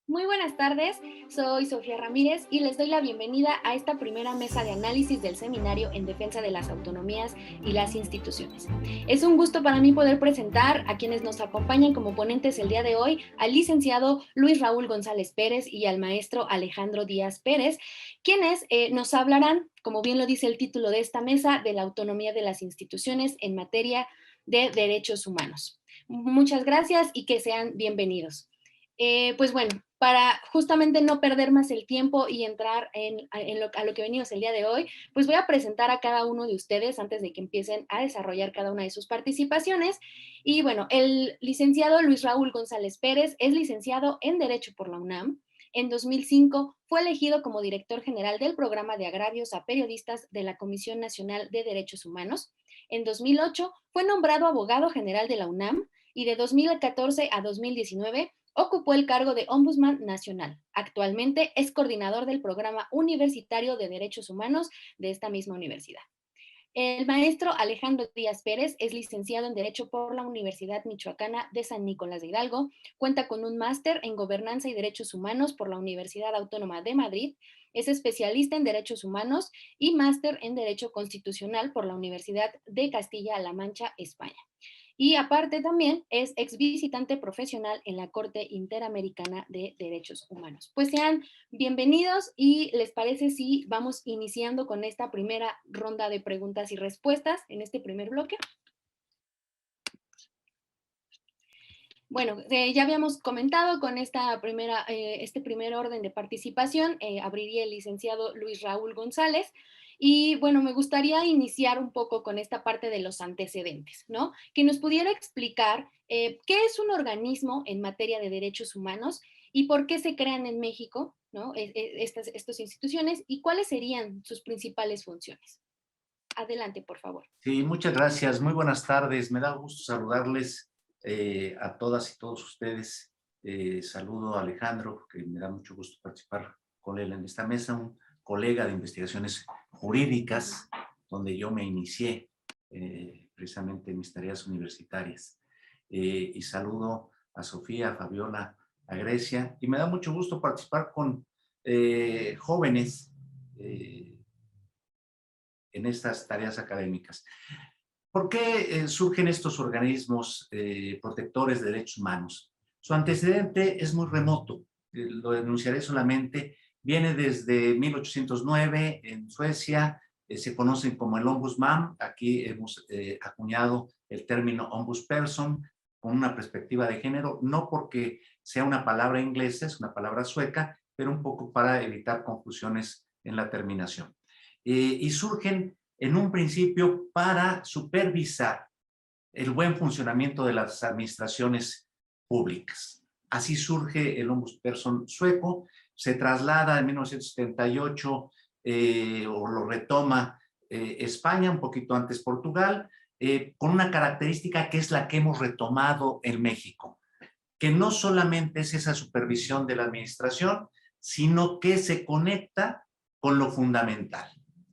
Muy buenas tardes, soy Sofía Ramírez y les doy la bienvenida a esta primera mesa de análisis del seminario en defensa de las autonomías y las instituciones. Es un gusto para mí poder presentar a quienes nos acompañan como ponentes el día de hoy, al licenciado Luis Raúl González Pérez y al maestro Alejandro Díaz Pérez, quienes nos hablarán, como bien lo dice el título de esta mesa, de la autonomía de las instituciones en materia de derechos humanos. Muchas gracias y que sean bienvenidos. Pues bueno, para justamente no perder más el tiempo y entrar a lo que venimos el día de hoy, pues voy a presentar a cada uno de ustedes antes de que empiecen a desarrollar cada una de sus participaciones. Y bueno, el licenciado Luis Raúl González Pérez es licenciado en Derecho por la UNAM. En 2005 fue elegido como director general del programa de agravios a periodistas de la Comisión Nacional de Derechos Humanos. En 2008 fue nombrado abogado general de la UNAM y de 2014 a 2019 ocupó el cargo de Ombudsman Nacional. Actualmente es coordinador del Programa Universitario de Derechos Humanos de esta misma universidad. El maestro Alejandro Díaz Pérez es licenciado en Derecho por la Universidad Michoacana de San Nicolás de Hidalgo, cuenta con un máster en Gobernanza y Derechos Humanos por la Universidad Autónoma de Madrid, es especialista en Derechos Humanos y máster en Derecho Constitucional por la Universidad de Castilla-La Mancha, España. Y aparte también es ex visitante profesional en la Corte Interamericana de Derechos Humanos. Pues sean bienvenidos y les parece si vamos iniciando con esta primera ronda de preguntas y respuestas en este primer bloque. Bueno, ya habíamos comentado con este primer orden de participación, abriría el licenciado Luis Raúl González. Y bueno, me gustaría iniciar un poco con esta parte de los antecedentes, ¿no? Que nos pudiera explicar qué es un organismo en materia de derechos humanos y por qué se crean en México, ¿no? Estas instituciones y cuáles serían sus principales funciones. Adelante, por favor. Sí, muchas gracias. Muy buenas tardes. Me da gusto saludarles a todas y todos ustedes. Saludo a Alejandro, que me da mucho gusto participar con él en esta mesa, un colega de investigaciones jurídicas, donde yo me inicié precisamente en mis tareas universitarias. Y saludo a Sofía, a Fabiola, a Grecia, y me da mucho gusto participar con jóvenes en estas tareas académicas. ¿Por qué surgen estos organismos protectores de derechos humanos? Su antecedente es muy remoto, lo denunciaré solamente, viene desde 1809 en Suecia, se conocen como el Ombudsman, aquí hemos acuñado el término Ombudsperson con una perspectiva de género, no porque sea una palabra inglesa, es una palabra sueca, pero un poco para evitar confusiones en la terminación. Y surgen en un principio para supervisar el buen funcionamiento de las administraciones públicas. Así surge el Ombudsperson sueco, se traslada en 1978 o lo retoma España, un poquito antes Portugal, con una característica que es la que hemos retomado en México, que no solamente es esa supervisión de la administración, sino que se conecta con lo fundamental,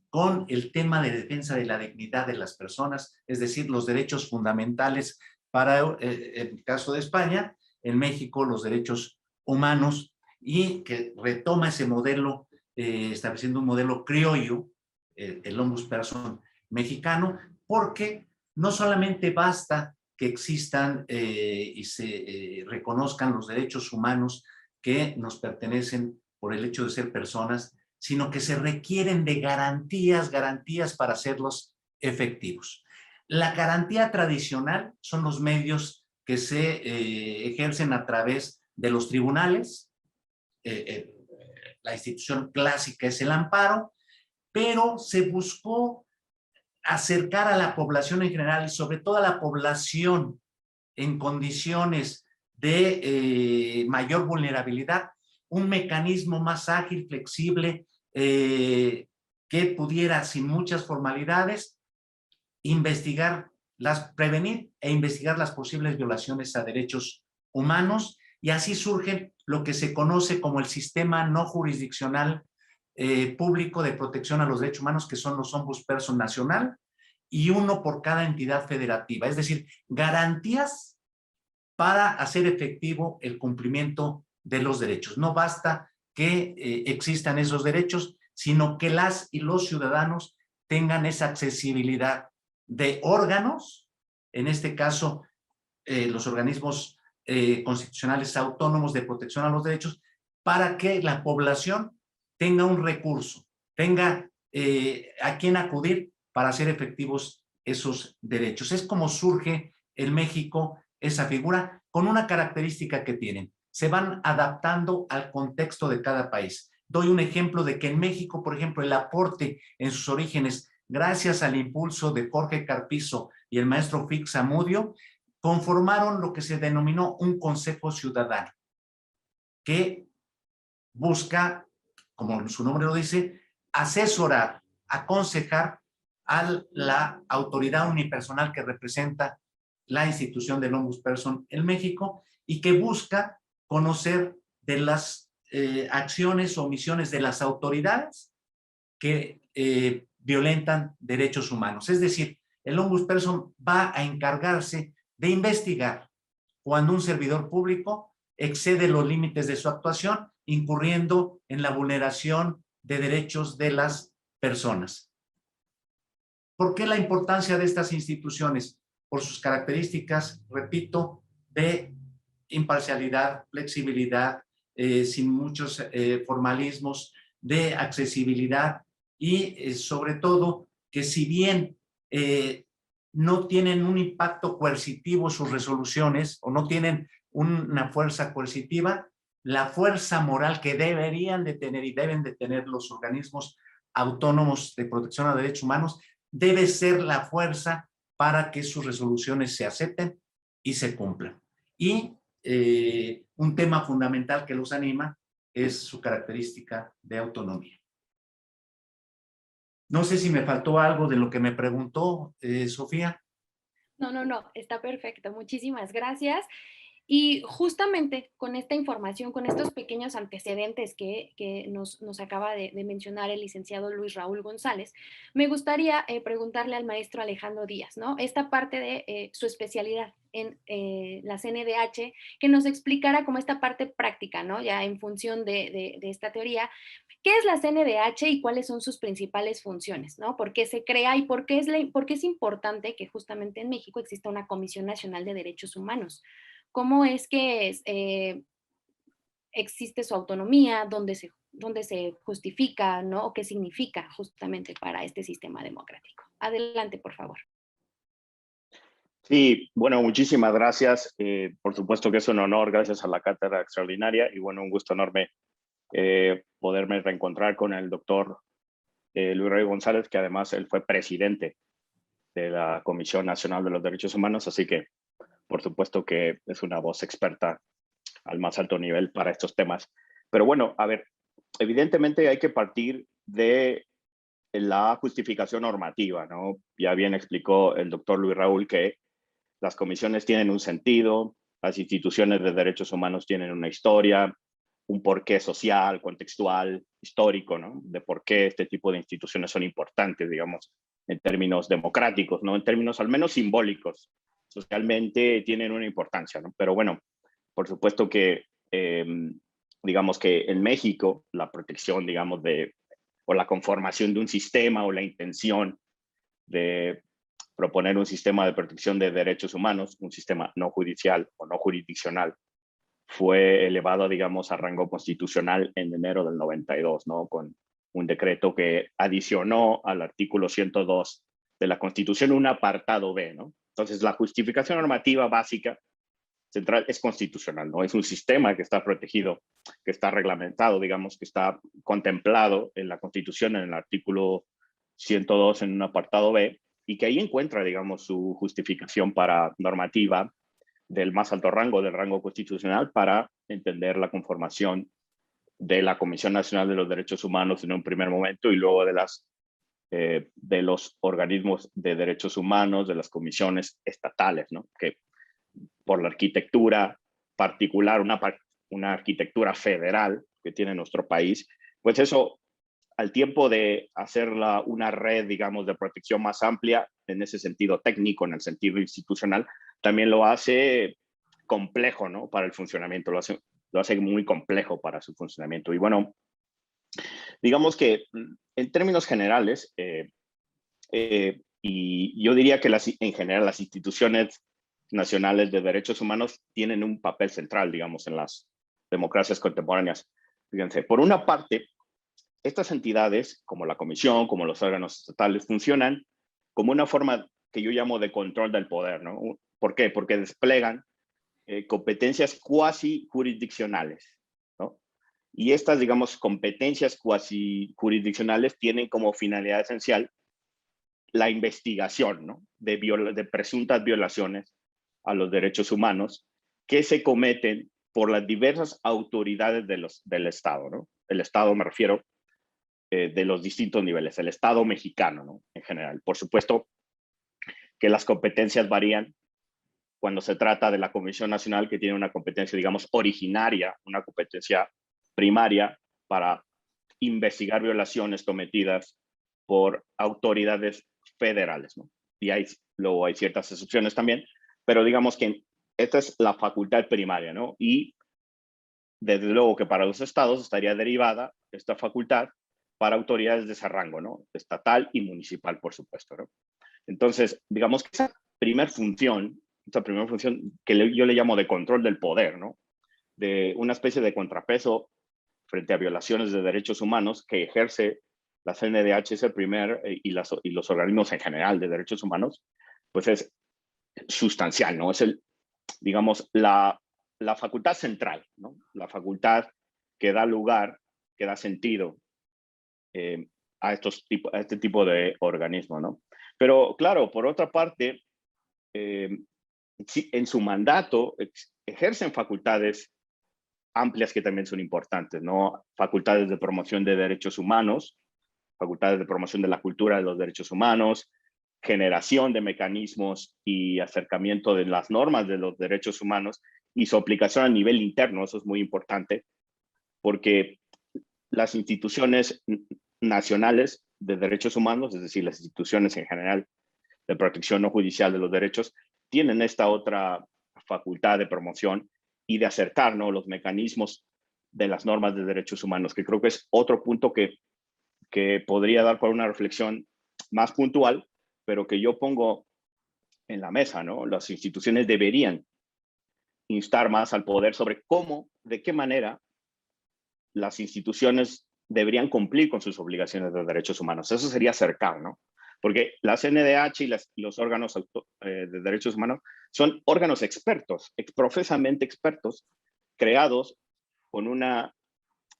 con el tema de defensa de la dignidad de las personas, es decir, los derechos fundamentales para, en el caso de España, en México, los derechos humanos, y que retoma ese modelo, estableciendo un modelo criollo, el ombudsperson mexicano, porque no solamente basta que existan y se reconozcan los derechos humanos que nos pertenecen por el hecho de ser personas, sino que se requieren de garantías para hacerlos efectivos. La garantía tradicional son los medios que se ejercen a través de los tribunales. La institución clásica es el amparo, pero se buscó acercar a la población en general y sobre todo a la población en condiciones de mayor vulnerabilidad, un mecanismo más ágil, flexible, que pudiera, sin muchas formalidades, prevenir e investigar las posibles violaciones a derechos humanos, y así surge lo que se conoce como el sistema no jurisdiccional público de protección a los derechos humanos, que son los Ombudsperson nacional y uno por cada entidad federativa, es decir, garantías para hacer efectivo el cumplimiento de los derechos. No basta que existan esos derechos, sino que las y los ciudadanos tengan esa accesibilidad de órganos, en este caso los organismos constitucionales autónomos de protección a los derechos, para que la población tenga un recurso, tenga a quién acudir para hacer efectivos esos derechos. Es como surge en México esa figura, con una característica que tienen. Se van adaptando al contexto de cada país. Doy un ejemplo de que en México, por ejemplo, el aporte en sus orígenes, gracias al impulso de Jorge Carpizo y el maestro Fix Zamudio, conformaron lo que se denominó un Consejo Ciudadano, que busca, como su nombre lo dice, asesorar, aconsejar a la autoridad unipersonal que representa la institución del Ombudsperson en México y que busca conocer de las acciones o omisiones de las autoridades que violentan derechos humanos. Es decir, el Ombudsperson va a encargarse de investigar cuando un servidor público excede los límites de su actuación, incurriendo en la vulneración de derechos de las personas. ¿Por qué la importancia de estas instituciones? Por sus características, repito, de imparcialidad, flexibilidad, sin muchos formalismos, de accesibilidad y sobre todo que si bien no tienen un impacto coercitivo sus resoluciones o no tienen una fuerza coercitiva, la fuerza moral que deberían de tener y deben de tener los organismos autónomos de protección a derechos humanos debe ser la fuerza para que sus resoluciones se acepten y se cumplan. Y un tema fundamental que los anima es su característica de autonomía. No sé si me faltó algo de lo que me preguntó Sofía. No, está perfecto. Muchísimas gracias. Y justamente con esta información, con estos pequeños antecedentes que nos acaba de mencionar el licenciado Luis Raúl González, me gustaría preguntarle al maestro Alejandro Díaz, ¿no? Esta parte de su especialidad en la CNDH, que nos explicara como esta parte práctica, ¿no? Ya en función de esta teoría, ¿qué es la CNDH y cuáles son sus principales funciones, ¿no? ¿Por qué se crea y por qué es importante que justamente en México exista una Comisión Nacional de Derechos Humanos? ¿Cómo es que existe su autonomía? ¿Dónde se justifica, ¿no? ¿O qué significa justamente para este sistema democrático? Adelante, por favor. Sí, bueno, muchísimas gracias. Por supuesto que es un honor, gracias a la cátedra extraordinaria y bueno, un gusto enorme poderme reencontrar con el doctor Luis Raúl González, que además él fue presidente de la Comisión Nacional de los Derechos Humanos, así que por supuesto que es una voz experta al más alto nivel para estos temas. Pero bueno, a ver, evidentemente hay que partir de la justificación normativa, ¿no? Ya bien explicó el doctor Luis Raúl que las comisiones tienen un sentido, las instituciones de derechos humanos tienen una historia, un porqué social, contextual, histórico, ¿no? De por qué este tipo de instituciones son importantes, digamos, en términos democráticos, ¿no? En términos al menos simbólicos, socialmente tienen una importancia, ¿no? Pero bueno, por supuesto que, digamos que en México, la protección, digamos, o la conformación de un sistema o la intención de proponer un sistema de protección de derechos humanos, un sistema no judicial o no jurisdiccional, fue elevado, digamos, a rango constitucional en enero del 92, ¿no? Con un decreto que adicionó al artículo 102 de la Constitución un apartado B, ¿no? Entonces, la justificación normativa básica central es constitucional, ¿no? Es un sistema que está protegido, que está reglamentado, digamos, que está contemplado en la Constitución en el artículo 102 en un apartado B, y que ahí encuentra, digamos, su justificación para normativa del más alto rango, del rango constitucional, para entender la conformación de la Comisión Nacional de los Derechos Humanos en un primer momento y luego de los organismos de derechos humanos, de las comisiones estatales, ¿no? Que por la arquitectura particular, una arquitectura federal que tiene nuestro país, pues eso, al tiempo de hacerla una red, digamos, de protección más amplia, en ese sentido técnico, en el sentido institucional, también lo hace complejo, ¿no? Para el funcionamiento, lo hace lo hace muy complejo para su funcionamiento. Y bueno, digamos que en términos generales, y yo diría que en general las instituciones nacionales de derechos humanos tienen un papel central, digamos, en las democracias contemporáneas. Fíjense, por una parte, estas entidades, como la Comisión, como los órganos estatales, funcionan como una forma que yo llamo de control del poder, ¿no? ¿Por qué? Porque desplegan competencias cuasi jurisdiccionales, ¿no? Y estas, digamos, competencias cuasi jurisdiccionales tienen como finalidad esencial la investigación, ¿no? de presuntas violaciones a los derechos humanos que se cometen por las diversas autoridades del Estado, ¿no? El Estado me refiero de los distintos niveles, el Estado mexicano, ¿no? En general. Por supuesto que las competencias varían cuando se trata de la Comisión Nacional, que tiene una competencia, digamos, originaria, una competencia primaria para investigar violaciones cometidas por autoridades federales, ¿no? Y luego hay ciertas excepciones también, pero digamos que esta es la facultad primaria, ¿no? Y desde luego que para los estados estaría derivada esta facultad para autoridades de ese rango, ¿no? Estatal y municipal, por supuesto, ¿no? Entonces, digamos que esta primera función que yo le llamo de control del poder, ¿no? De una especie de contrapeso frente a violaciones de derechos humanos que ejerce la CNDH es el primer, y los organismos en general de derechos humanos, pues es sustancial, ¿no? Es digamos, la facultad central, ¿no? La facultad que da lugar, que da sentido a este tipo de organismos, ¿no? Pero claro, por otra parte, sí, en su mandato ejercen facultades amplias que también son importantes, ¿no? Facultades de promoción de derechos humanos, facultades de promoción de la cultura de los derechos humanos, generación de mecanismos y acercamiento de las normas de los derechos humanos y su aplicación a nivel interno. Eso es muy importante porque las instituciones nacionales de derechos humanos, es decir, las instituciones en general de protección no judicial de los derechos, tienen esta otra facultad de promoción y de acercar, ¿no?, los mecanismos de las normas de derechos humanos, que creo que es otro punto que podría dar para una reflexión más puntual, pero que yo pongo en la mesa, ¿no? Las instituciones deberían instar más al poder sobre cómo, de qué manera las instituciones deberían cumplir con sus obligaciones de derechos humanos. Eso sería acercar, ¿no? Porque la CNDH y los órganos de derechos humanos son órganos expertos, profesamente expertos, creados con una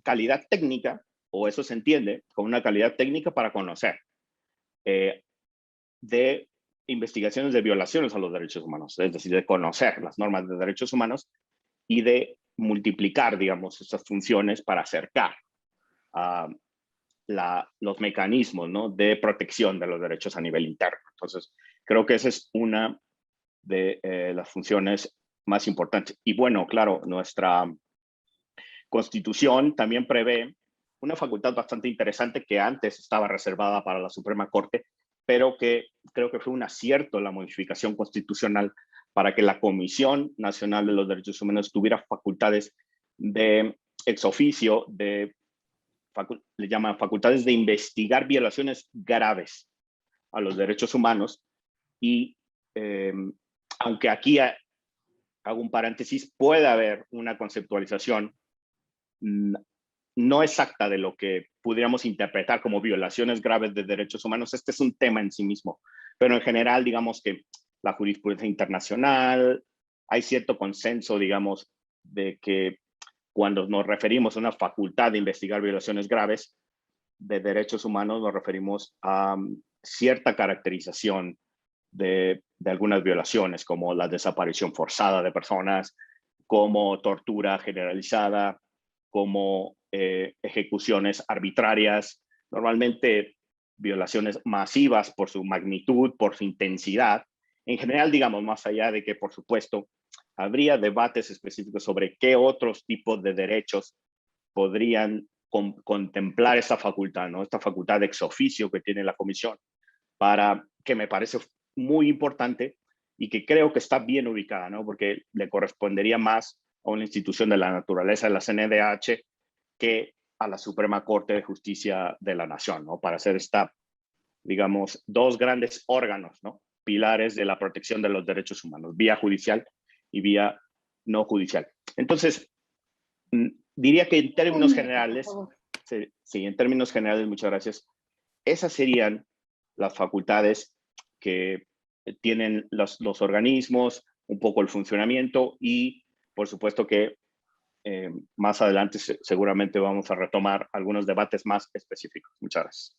calidad técnica, o eso se entiende, con una calidad técnica para conocer de investigaciones de violaciones a los derechos humanos, es decir, de conocer las normas de derechos humanos y de multiplicar, digamos, estas funciones para acercar a los mecanismos, ¿no?, de protección de los derechos a nivel interno. Entonces, creo que esa es una de las funciones más importantes. Y bueno, claro, nuestra Constitución también prevé una facultad bastante interesante que antes estaba reservada para la Suprema Corte, pero que creo que fue un acierto la modificación constitucional para que la Comisión Nacional de los Derechos Humanos tuviera facultades de ex oficio, le llaman facultades de investigar violaciones graves a los derechos humanos. Y aunque aquí hago un paréntesis, puede haber una conceptualización no exacta de lo que pudiéramos interpretar como violaciones graves de derechos humanos. Este es un tema en sí mismo, pero en general, digamos que la jurisprudencia internacional, hay cierto consenso, digamos, de que cuando nos referimos a una facultad de investigar violaciones graves de derechos humanos, nos referimos a cierta caracterización de algunas violaciones, como la desaparición forzada de personas, como tortura generalizada, como ejecuciones arbitrarias, normalmente violaciones masivas por su magnitud, por su intensidad. En general, digamos, más allá de que, por supuesto, habría debates específicos sobre qué otros tipos de derechos podrían contemplar esta facultad, ¿no? Esta facultad ex oficio que tiene la Comisión, que me parece muy importante y que creo que está bien ubicada, ¿no? Porque le correspondería más a una institución de la naturaleza de la CNDH que a la Suprema Corte de Justicia de la Nación, ¿no? Para hacer digamos, dos grandes órganos, ¿no? Pilares de la protección de los derechos humanos, vía judicial y vía no judicial. Entonces, diría que en términos generales, sí, en términos generales, muchas gracias, esas serían las facultades que tienen los organismos, un poco el funcionamiento y, por supuesto, que más adelante seguramente vamos a retomar algunos debates más específicos. Muchas gracias.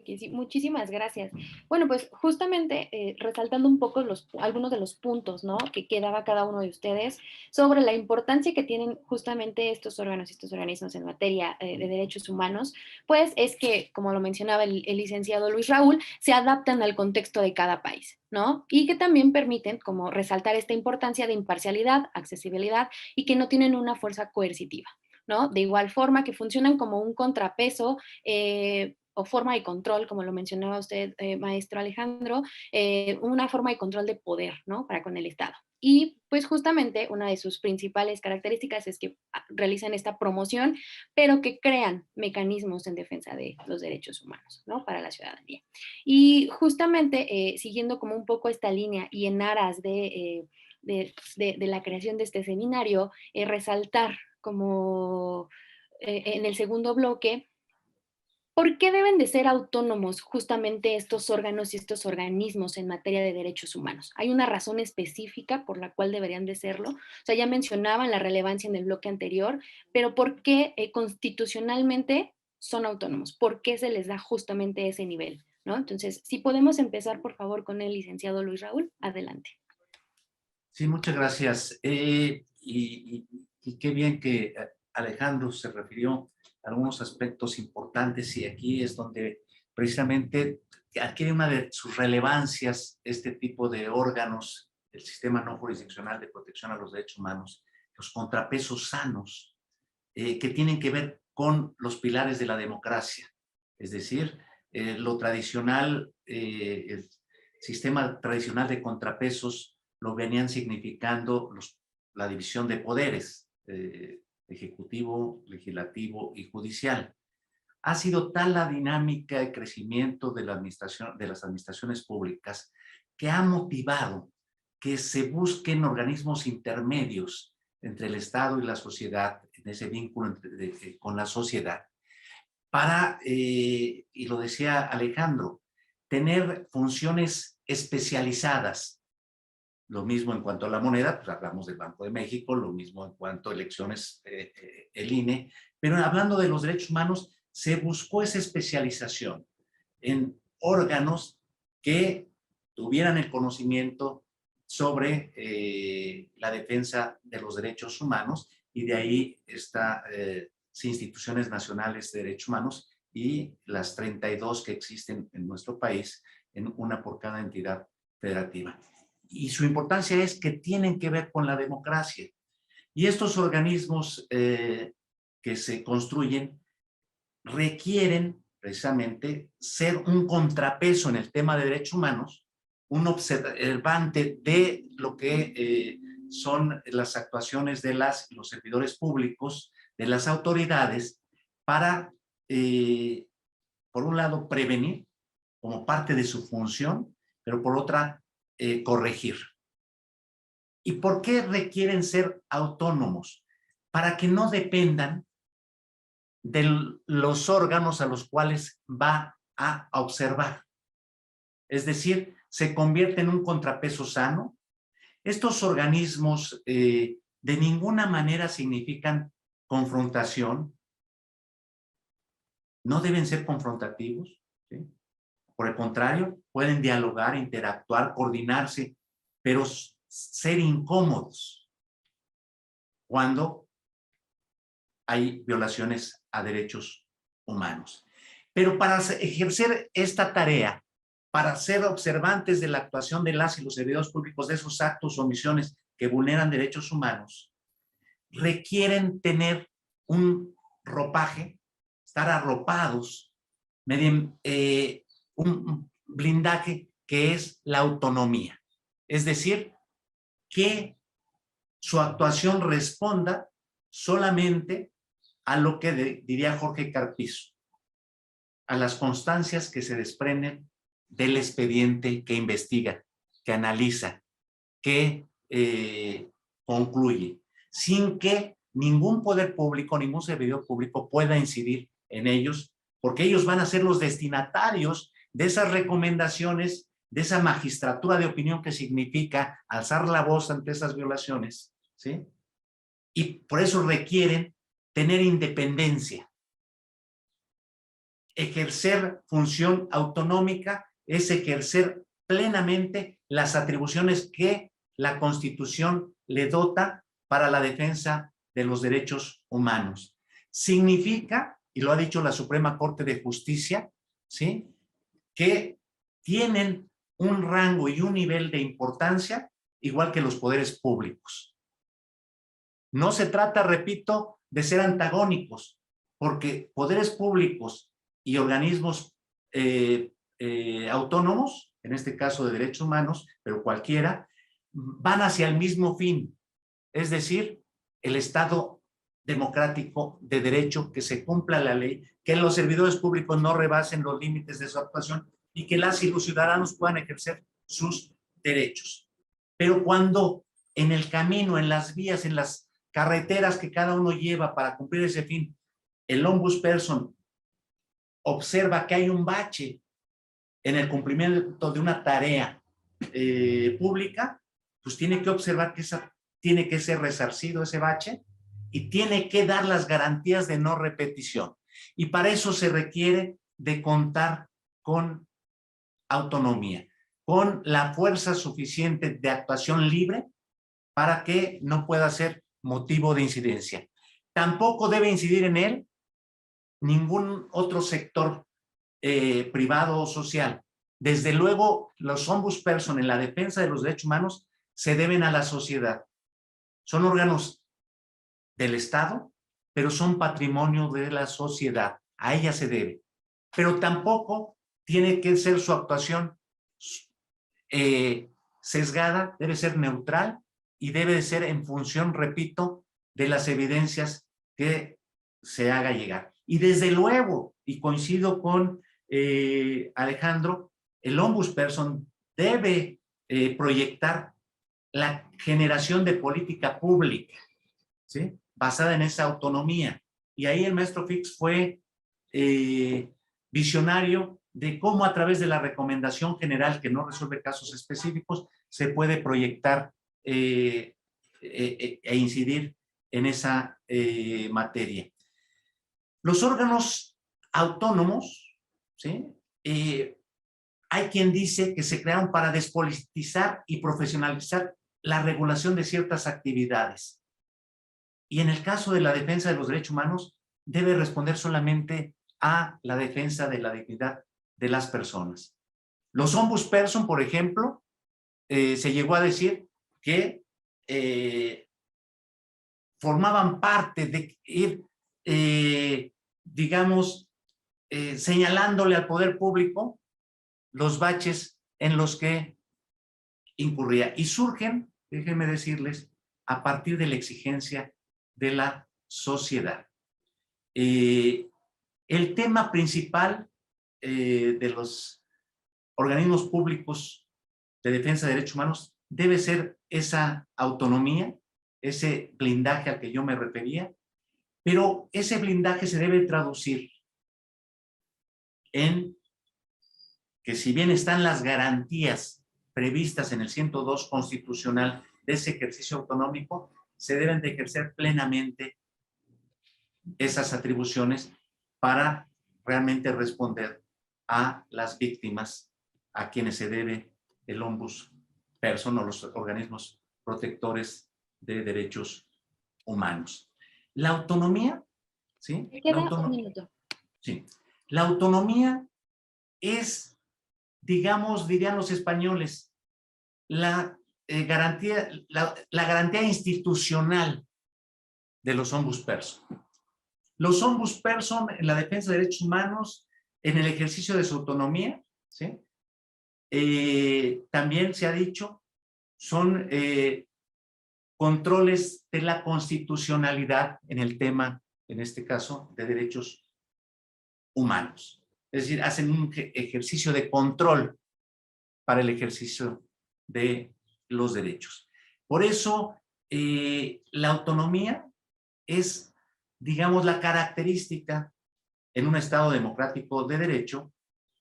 Sí, muchísimas gracias. Bueno, pues justamente resaltando un poco algunos de los puntos, ¿no?, que daba cada uno de ustedes sobre la importancia que tienen justamente estos órganos y estos organismos en materia de derechos humanos, pues es que, como lo mencionaba el licenciado Luis Raúl, se adaptan al contexto de cada país, ¿no? Y que también permiten como resaltar esta importancia de imparcialidad, accesibilidad y que no tienen una fuerza coercitiva, ¿no? De igual forma que funcionan como un contrapeso o forma de control, como lo mencionaba usted, maestro Alejandro, una forma de control de poder, ¿no?, para con el Estado. Y pues justamente una de sus principales características es que realizan esta promoción, pero que crean mecanismos en defensa de los derechos humanos, ¿no?, para la ciudadanía. Y justamente siguiendo como un poco esta línea y en aras de la creación de este seminario, resaltar como en el segundo bloque, ¿por qué deben de ser autónomos justamente estos órganos y estos organismos en materia de derechos humanos? ¿Hay una razón específica por la cual deberían de serlo? O sea, ya mencionaban la relevancia en el bloque anterior, pero ¿por qué constitucionalmente son autónomos? ¿Por qué se les da justamente ese nivel? ¿No? Entonces, si podemos empezar, por favor, con el licenciado Luis Raúl, adelante. Sí, muchas gracias. Y qué bien que Alejandro se refirió a algunos aspectos importantes y aquí es donde precisamente adquiere una de sus relevancias este tipo de órganos, el sistema no jurisdiccional de protección a los derechos humanos, los contrapesos sanos, que tienen que ver con los pilares de la democracia. Es decir, lo tradicional, el sistema tradicional de contrapesos lo venían significando la división de poderes, ejecutivo, legislativo y judicial. Ha sido tal la dinámica de crecimiento de las administraciones públicas que ha motivado que se busquen organismos intermedios entre el Estado y la sociedad, en ese vínculo con la sociedad, para, y lo decía Alejandro, tener funciones especializadas. Lo mismo en cuanto a la moneda, pues hablamos del Banco de México, lo mismo en cuanto a elecciones, el INE, pero hablando de los derechos humanos, se buscó esa especialización en órganos que tuvieran el conocimiento sobre la defensa de los derechos humanos y de ahí estas instituciones nacionales de derechos humanos y las 32 que existen en nuestro país, en una por cada entidad federativa. Y su importancia es que tienen que ver con la democracia. Y estos organismos que se construyen requieren precisamente ser un contrapeso en el tema de derechos humanos, un observante de lo que son las actuaciones de los servidores públicos, de las autoridades, para, por un lado, prevenir como parte de su función, pero por otra, corregir. ¿Y por qué requieren ser autónomos? Para que no dependan de los órganos a los cuales va a observar. Es decir, se convierte en un contrapeso sano. Estos organismos de ninguna manera significan confrontación. No deben ser confrontativos, ¿sí? Por el contrario, pueden dialogar, interactuar, coordinarse, pero ser incómodos cuando hay violaciones a derechos humanos. Pero para ejercer esta tarea, para ser observantes de la actuación de las y los servidores públicos de esos actos o omisiones que vulneran derechos humanos, requieren tener un ropaje, estar arropados mediante un blindaje que es la autonomía. Es decir, que su actuación responda solamente a lo que diría Jorge Carpizo, a las constancias que se desprenden del expediente que investiga, que analiza, que concluye, sin que ningún poder público, ningún servidor público pueda incidir en ellos, porque ellos van a ser los destinatarios de esas recomendaciones, de esa magistratura de opinión que significa alzar la voz ante esas violaciones, ¿sí? Y por eso requieren tener independencia. Ejercer función autonómica es ejercer plenamente las atribuciones que la Constitución le dota para la defensa de los derechos humanos. Significa, y lo ha dicho la Suprema Corte de Justicia, ¿sí?, que tienen un rango y un nivel de importancia igual que los poderes públicos. No se trata, repito, de ser antagónicos, porque poderes públicos y organismos autónomos, en este caso de derechos humanos, pero cualquiera, van hacia el mismo fin, es decir, el Estado democrático de derecho, que se cumpla la ley, que los servidores públicos no rebasen los límites de su actuación y que las y los ciudadanos puedan ejercer sus derechos. Pero cuando en el camino, en las vías, en las carreteras que cada uno lleva para cumplir ese fin, el ombudsperson observa que hay un bache en el cumplimiento de una tarea pública, pues tiene que observar que tiene que ser resarcido ese bache y tiene que dar las garantías de no repetición. Y para eso se requiere de contar con autonomía, con la fuerza suficiente de actuación libre para que no pueda ser motivo de incidencia. Tampoco debe incidir en él ningún otro sector privado o social. Desde luego, los ombudsperson en la defensa de los derechos humanos se deben a la sociedad. Son órganos del Estado, pero son patrimonio de la sociedad. A ella se debe. Pero tampoco tiene que ser su actuación sesgada, debe ser neutral y debe de ser en función, repito, de las evidencias que se haga llegar. Y desde luego, y coincido con Alejandro, el ombudsperson debe proyectar la generación de política pública, ¿sí?, basada en esa autonomía. Y ahí el maestro Fix fue visionario de cómo a través de la recomendación general, que no resuelve casos específicos, se puede proyectar e incidir en esa materia. Los órganos autónomos, ¿sí?, hay quien dice que se crearon para despolitizar y profesionalizar la regulación de ciertas actividades. Y en el caso de la defensa de los derechos humanos, debe responder solamente a la defensa de la dignidad de las personas. Los ombudsperson, por ejemplo, se llegó a decir que formaban parte de ir, digamos, señalándole al poder público los baches en los que incurría. Y surgen, déjenme decirles, a partir de la exigencia de la sociedad. El tema principal de los organismos públicos de defensa de derechos humanos debe ser esa autonomía, ese blindaje al que yo me refería, pero ese blindaje se debe traducir en que, si bien están las garantías previstas en el 102 constitucional de ese ejercicio autonómico, se deben de ejercer plenamente esas atribuciones para realmente responder a las víctimas a quienes se debe el ombudsperson o los organismos protectores de derechos humanos. La autonomía, ¿sí? Me queda un minuto. Sí. La autonomía es, digamos, dirían los españoles, la garantía institucional de los ombudsperson. Los ombudsperson en la defensa de derechos humanos, en el ejercicio de su autonomía, ¿sí?, también se ha dicho, son controles de la constitucionalidad en el tema, en este caso, de derechos humanos. Es decir, hacen un ejercicio de control para el ejercicio de los derechos. Por eso, la autonomía es, digamos, la característica en un Estado democrático de derecho,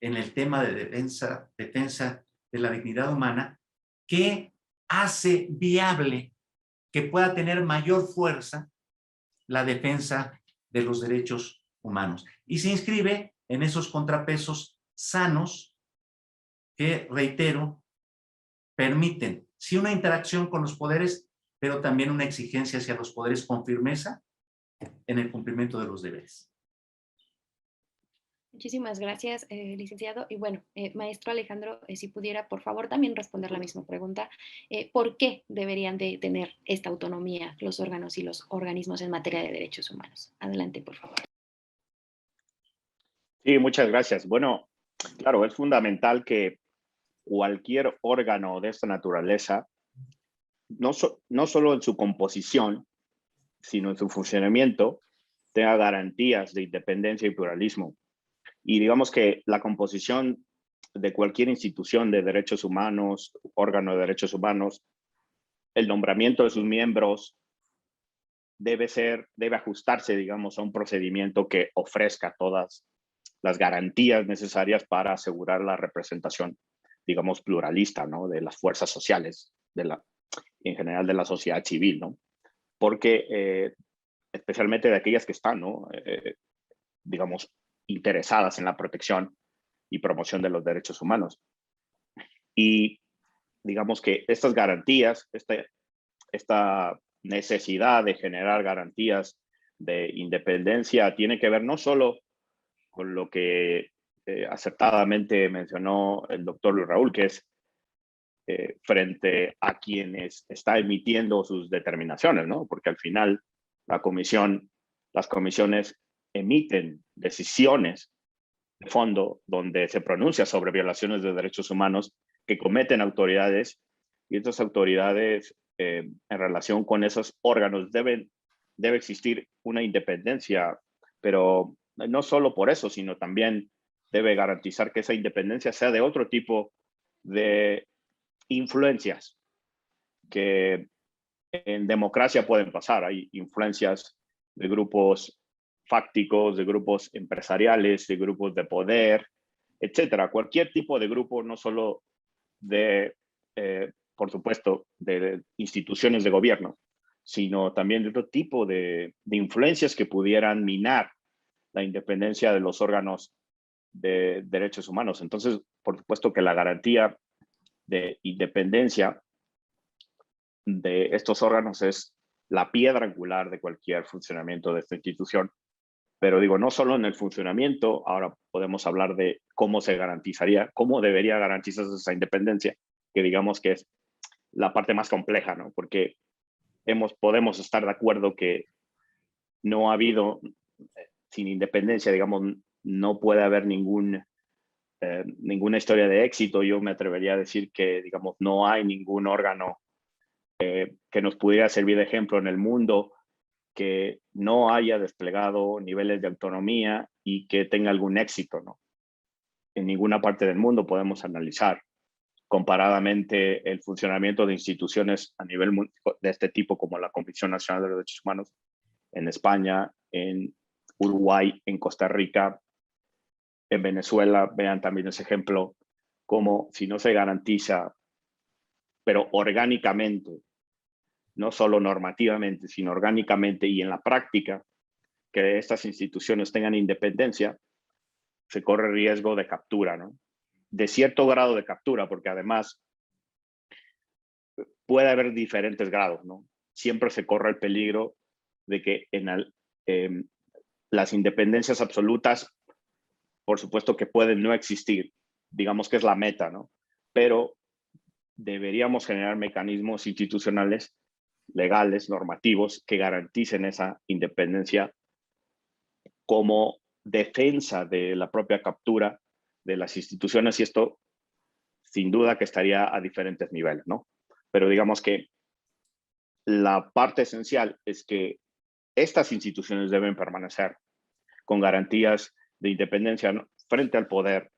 en el tema de defensa de la dignidad humana, que hace viable que pueda tener mayor fuerza la defensa de los derechos humanos. Y se inscribe en esos contrapesos sanos que, reitero, permiten, sí, una interacción con los poderes, pero también una exigencia hacia los poderes con firmeza en el cumplimiento de los deberes. Muchísimas gracias, licenciado. Y bueno, maestro Alejandro, si pudiera, por favor, también responder la misma pregunta. ¿Por qué deberían de tener esta autonomía los órganos y los organismos en materia de derechos humanos? Adelante, por favor. Sí, muchas gracias. Bueno, claro, es fundamental que cualquier órgano de esta naturaleza, no solo en su composición, sino en su funcionamiento, tenga garantías de independencia y pluralismo. Y digamos que la composición de cualquier institución de derechos humanos, órgano de derechos humanos, el nombramiento de sus miembros debe ajustarse, digamos, a un procedimiento que ofrezca todas las garantías necesarias para asegurar la representación, digamos, pluralista, ¿no? De las fuerzas sociales, en general de la sociedad civil, ¿no? Porque especialmente de aquellas que están, ¿no? Digamos, interesadas en la protección y promoción de los derechos humanos. Y digamos que estas garantías, esta necesidad de generar garantías de independencia tiene que ver no solo con lo que acertadamente mencionó el doctor Luis Raúl, que es frente a quienes está emitiendo sus determinaciones, ¿no? Porque al final las comisiones emiten decisiones de fondo donde se pronuncia sobre violaciones de derechos humanos que cometen autoridades, y estas autoridades en relación con esos órganos debe existir una independencia, pero no solo por eso, sino también debe garantizar que esa independencia sea de otro tipo de influencias que en democracia pueden pasar. Hay influencias de grupos fácticos, de grupos empresariales, de grupos de poder, etcétera. Cualquier tipo de grupo, no solo de, por supuesto, de instituciones de gobierno, sino también de otro tipo de influencias que pudieran minar la independencia de los órganos de derechos humanos. Entonces, por supuesto que la garantía de independencia de estos órganos es la piedra angular de cualquier funcionamiento de esta institución. Pero digo, no solo en el funcionamiento, ahora podemos hablar de cómo se garantizaría, cómo debería garantizarse esa independencia, que digamos que es la parte más compleja, ¿no? Porque podemos estar de acuerdo que no ha habido, sin independencia, digamos, no puede haber ninguna historia de éxito. Yo me atrevería a decir que, digamos, no hay ningún órgano que nos pudiera servir de ejemplo en el mundo que no haya desplegado niveles de autonomía y que tenga algún éxito, ¿no? En ninguna parte del mundo podemos analizar comparadamente el funcionamiento de instituciones a nivel de este tipo, como la Comisión Nacional de Derechos Humanos en España, en Uruguay, en Costa Rica, en Venezuela. Vean también ese ejemplo, como si no se garantiza, pero orgánicamente, no solo normativamente, sino orgánicamente y en la práctica, que estas instituciones tengan independencia, se corre riesgo de captura, ¿no? De cierto grado de captura, porque además puede haber diferentes grados, ¿no? Siempre se corre el peligro de que las independencias absolutas, por supuesto que pueden no existir, digamos que es la meta, ¿no? Pero deberíamos generar mecanismos institucionales, legales, normativos, que garanticen esa independencia como defensa de la propia captura de las instituciones, y esto sin duda que estaría a diferentes niveles, ¿no? Pero digamos que la parte esencial es que estas instituciones deben permanecer con garantías de independencia, ¿no?, frente al poder,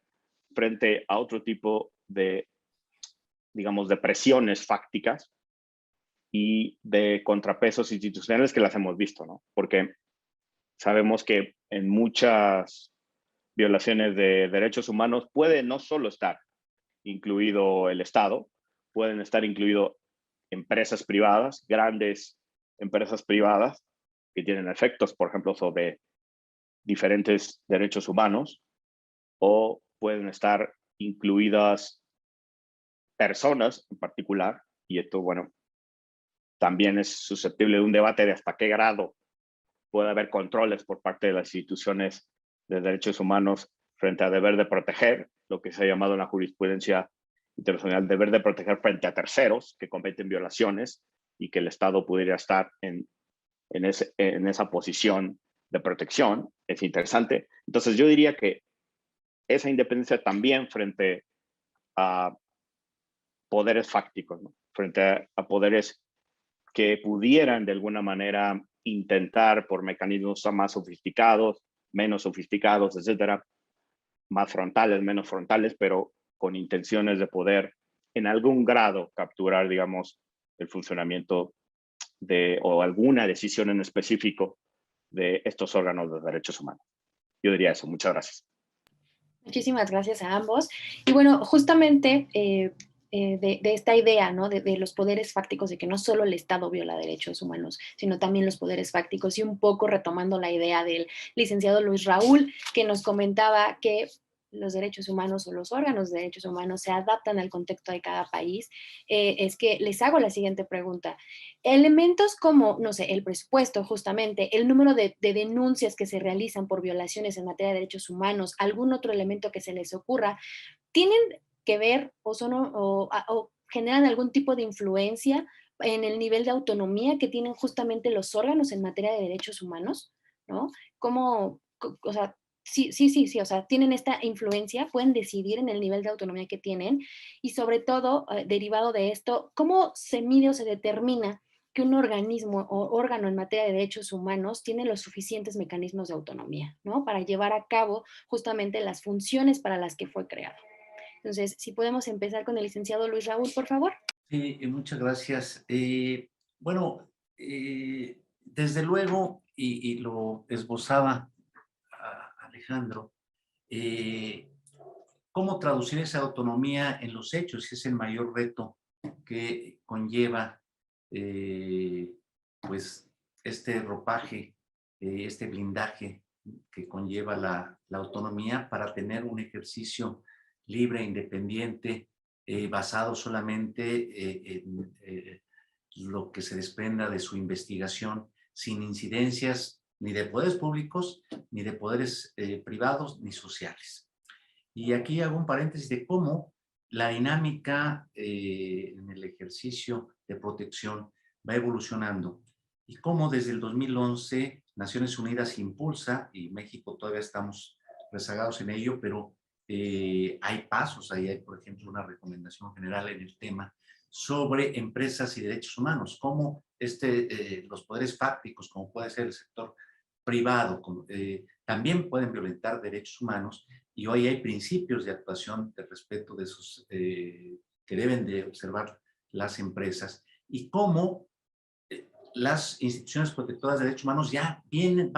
frente a otro tipo de, digamos, de presiones fácticas y de contrapesos institucionales que las hemos visto, ¿no? Porque sabemos que en muchas violaciones de derechos humanos puede no solo estar incluido el Estado, pueden estar incluido empresas privadas, grandes empresas privadas que tienen efectos, por ejemplo, sobre diferentes derechos humanos, o pueden estar incluidas personas en particular, y esto, bueno, también es susceptible de un debate de hasta qué grado puede haber controles por parte de las instituciones de derechos humanos frente a deber de proteger, lo que se ha llamado en la jurisprudencia internacional, deber de proteger frente a terceros que cometen violaciones, y que el Estado pudiera estar en esa posición de protección. Es interesante. Entonces yo diría que esa independencia también frente a poderes fácticos, ¿no?, frente a poderes que pudieran de alguna manera intentar por mecanismos más sofisticados, menos sofisticados, etcétera, más frontales, menos frontales, pero con intenciones de poder en algún grado capturar, digamos, el funcionamiento de, o alguna decisión en específico de estos órganos de derechos humanos. Yo diría eso. Muchas gracias. Muchísimas gracias a ambos. Y bueno, justamente de esta idea, ¿no?, de los poderes fácticos, de que no solo el Estado viola derechos humanos, sino también los poderes fácticos, y un poco retomando la idea del licenciado Luis Raúl, que nos comentaba que los derechos humanos o los órganos de derechos humanos se adaptan al contexto de cada país, es que les hago la siguiente pregunta. Elementos como, no sé, el presupuesto, justamente, el número de denuncias que se realizan por violaciones en materia de derechos humanos, algún otro elemento que se les ocurra, ¿tienen que ver o, o generan algún tipo de influencia en el nivel de autonomía que tienen justamente los órganos en materia de derechos humanos? ¿No? ¿Cómo, o sea, sí, o sea, tienen esta influencia, pueden decidir en el nivel de autonomía que tienen, y sobre todo, derivado de esto, ¿cómo se mide o se determina que un organismo o órgano en materia de derechos humanos tiene los suficientes mecanismos de autonomía, ¿no?, para llevar a cabo justamente las funciones para las que fue creado? Entonces, si podemos empezar con el licenciado Luis Raúl, por favor. Sí, muchas gracias. Bueno, desde luego, y lo esbozaba Alejandro, cómo traducir esa autonomía en los hechos, ese es el mayor reto que conlleva pues este ropaje, este blindaje que conlleva la autonomía para tener un ejercicio libre, independiente, basado solamente en lo que se desprenda de su investigación, sin incidencias ni de poderes públicos, ni de poderes privados, ni sociales. Y aquí hago un paréntesis de cómo la dinámica en el ejercicio de protección va evolucionando y cómo desde el 2011 Naciones Unidas impulsa, y México todavía estamos rezagados en ello, pero hay pasos, ahí hay, por ejemplo, una recomendación general en el tema sobre empresas y derechos humanos, cómo los poderes fácticos, como puede ser el sector privado, también pueden violentar derechos humanos, y hoy hay principios de actuación de respeto de esos que deben de observar las empresas, y cómo las instituciones protectoras de derechos humanos ya vienen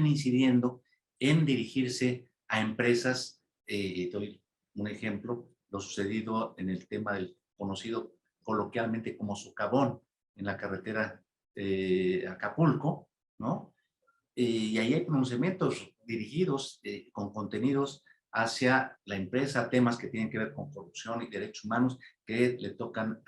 incidiendo en dirigirse a empresas. Doy un ejemplo, lo sucedido en el tema del conocido coloquialmente como socavón en la carretera Acapulco, ¿no? Y ahí hay pronunciamientos dirigidos con contenidos hacia la empresa, temas que tienen que ver con corrupción y derechos humanos que le tocan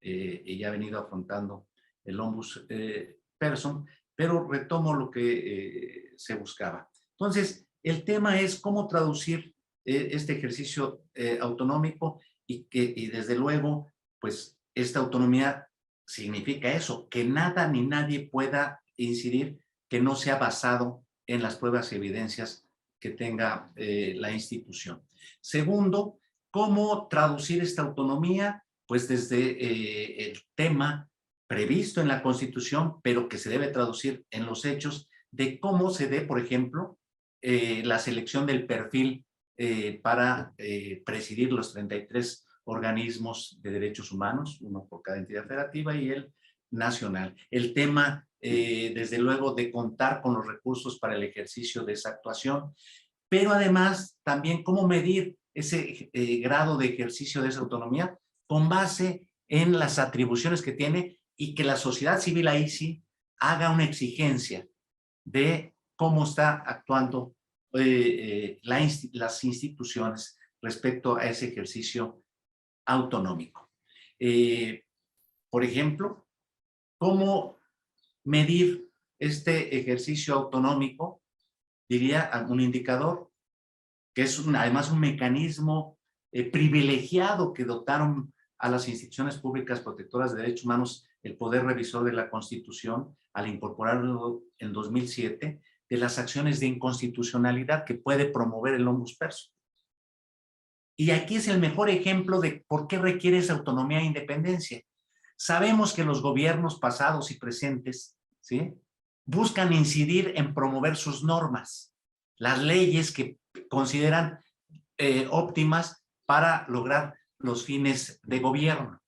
y ya ha venido afrontando el ombudsperson, pero retomo lo que se buscaba. Entonces, el tema es cómo traducir este ejercicio autonómico y desde luego, pues, esta autonomía significa eso, que nada ni nadie pueda incidir que no sea basado en las pruebas y evidencias que tenga la institución. Segundo, ¿cómo traducir esta autonomía? Pues desde el tema previsto en la Constitución, pero que se debe traducir en los hechos, de cómo se dé, por ejemplo, la selección del perfil para presidir los 33 organismos de derechos humanos, uno por cada entidad federativa y el nacional. El tema, desde luego, de contar con los recursos para el ejercicio de esa actuación, pero además también cómo medir ese grado de ejercicio de esa autonomía con base en las atribuciones que tiene y que la sociedad civil ahí sí haga una exigencia de cómo está actuando las instituciones respecto a ese ejercicio autonómico. Por ejemplo, ¿cómo medir este ejercicio autonómico? Diría un indicador que es además un mecanismo privilegiado que dotaron a las instituciones públicas protectoras de derechos humanos el poder revisor de la Constitución al incorporarlo en 2007, de las acciones de inconstitucionalidad que puede promover el ombudsperson. Y aquí es el mejor ejemplo de por qué requiere esa autonomía e independencia. Sabemos que los gobiernos pasados y presentes, ¿sí?, buscan incidir en promover sus normas, las leyes que consideran óptimas para lograr los fines de gobierno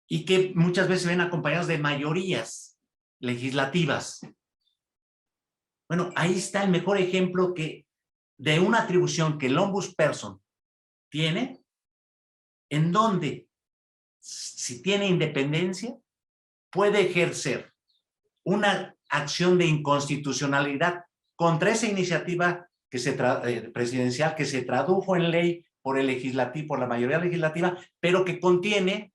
y que muchas veces ven acompañados de mayorías legislativas. Bueno, ahí está el mejor ejemplo de una atribución que el ombudsperson tiene, en donde, si tiene independencia, puede ejercer una acción de inconstitucionalidad contra esa iniciativa presidencial que se tradujo en ley por el legislativo, por la mayoría legislativa, pero que contiene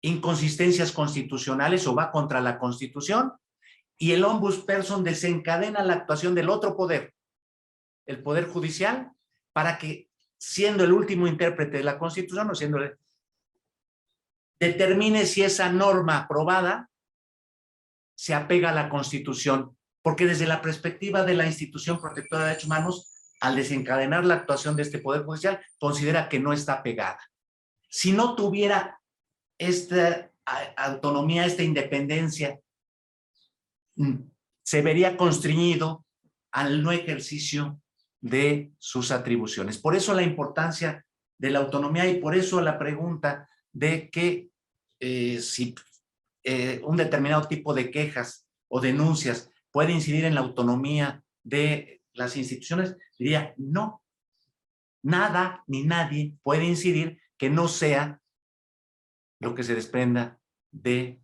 inconsistencias constitucionales o va contra la Constitución, y el ombudsperson desencadena la actuación del otro poder, el Poder Judicial, para que, siendo el último intérprete de la Constitución, o siendo determine si esa norma aprobada se apega a la Constitución, porque desde la perspectiva de la institución protectora de derechos humanos, al desencadenar la actuación de este Poder Judicial, considera que no está pegada. Si no tuviera esta autonomía, esta independencia, se vería constreñido al no ejercicio de sus atribuciones. Por eso la importancia de la autonomía y por eso la pregunta de que si un determinado tipo de quejas o denuncias puede incidir en la autonomía de las instituciones, diría no. Nada ni nadie puede incidir que no sea lo que se desprenda de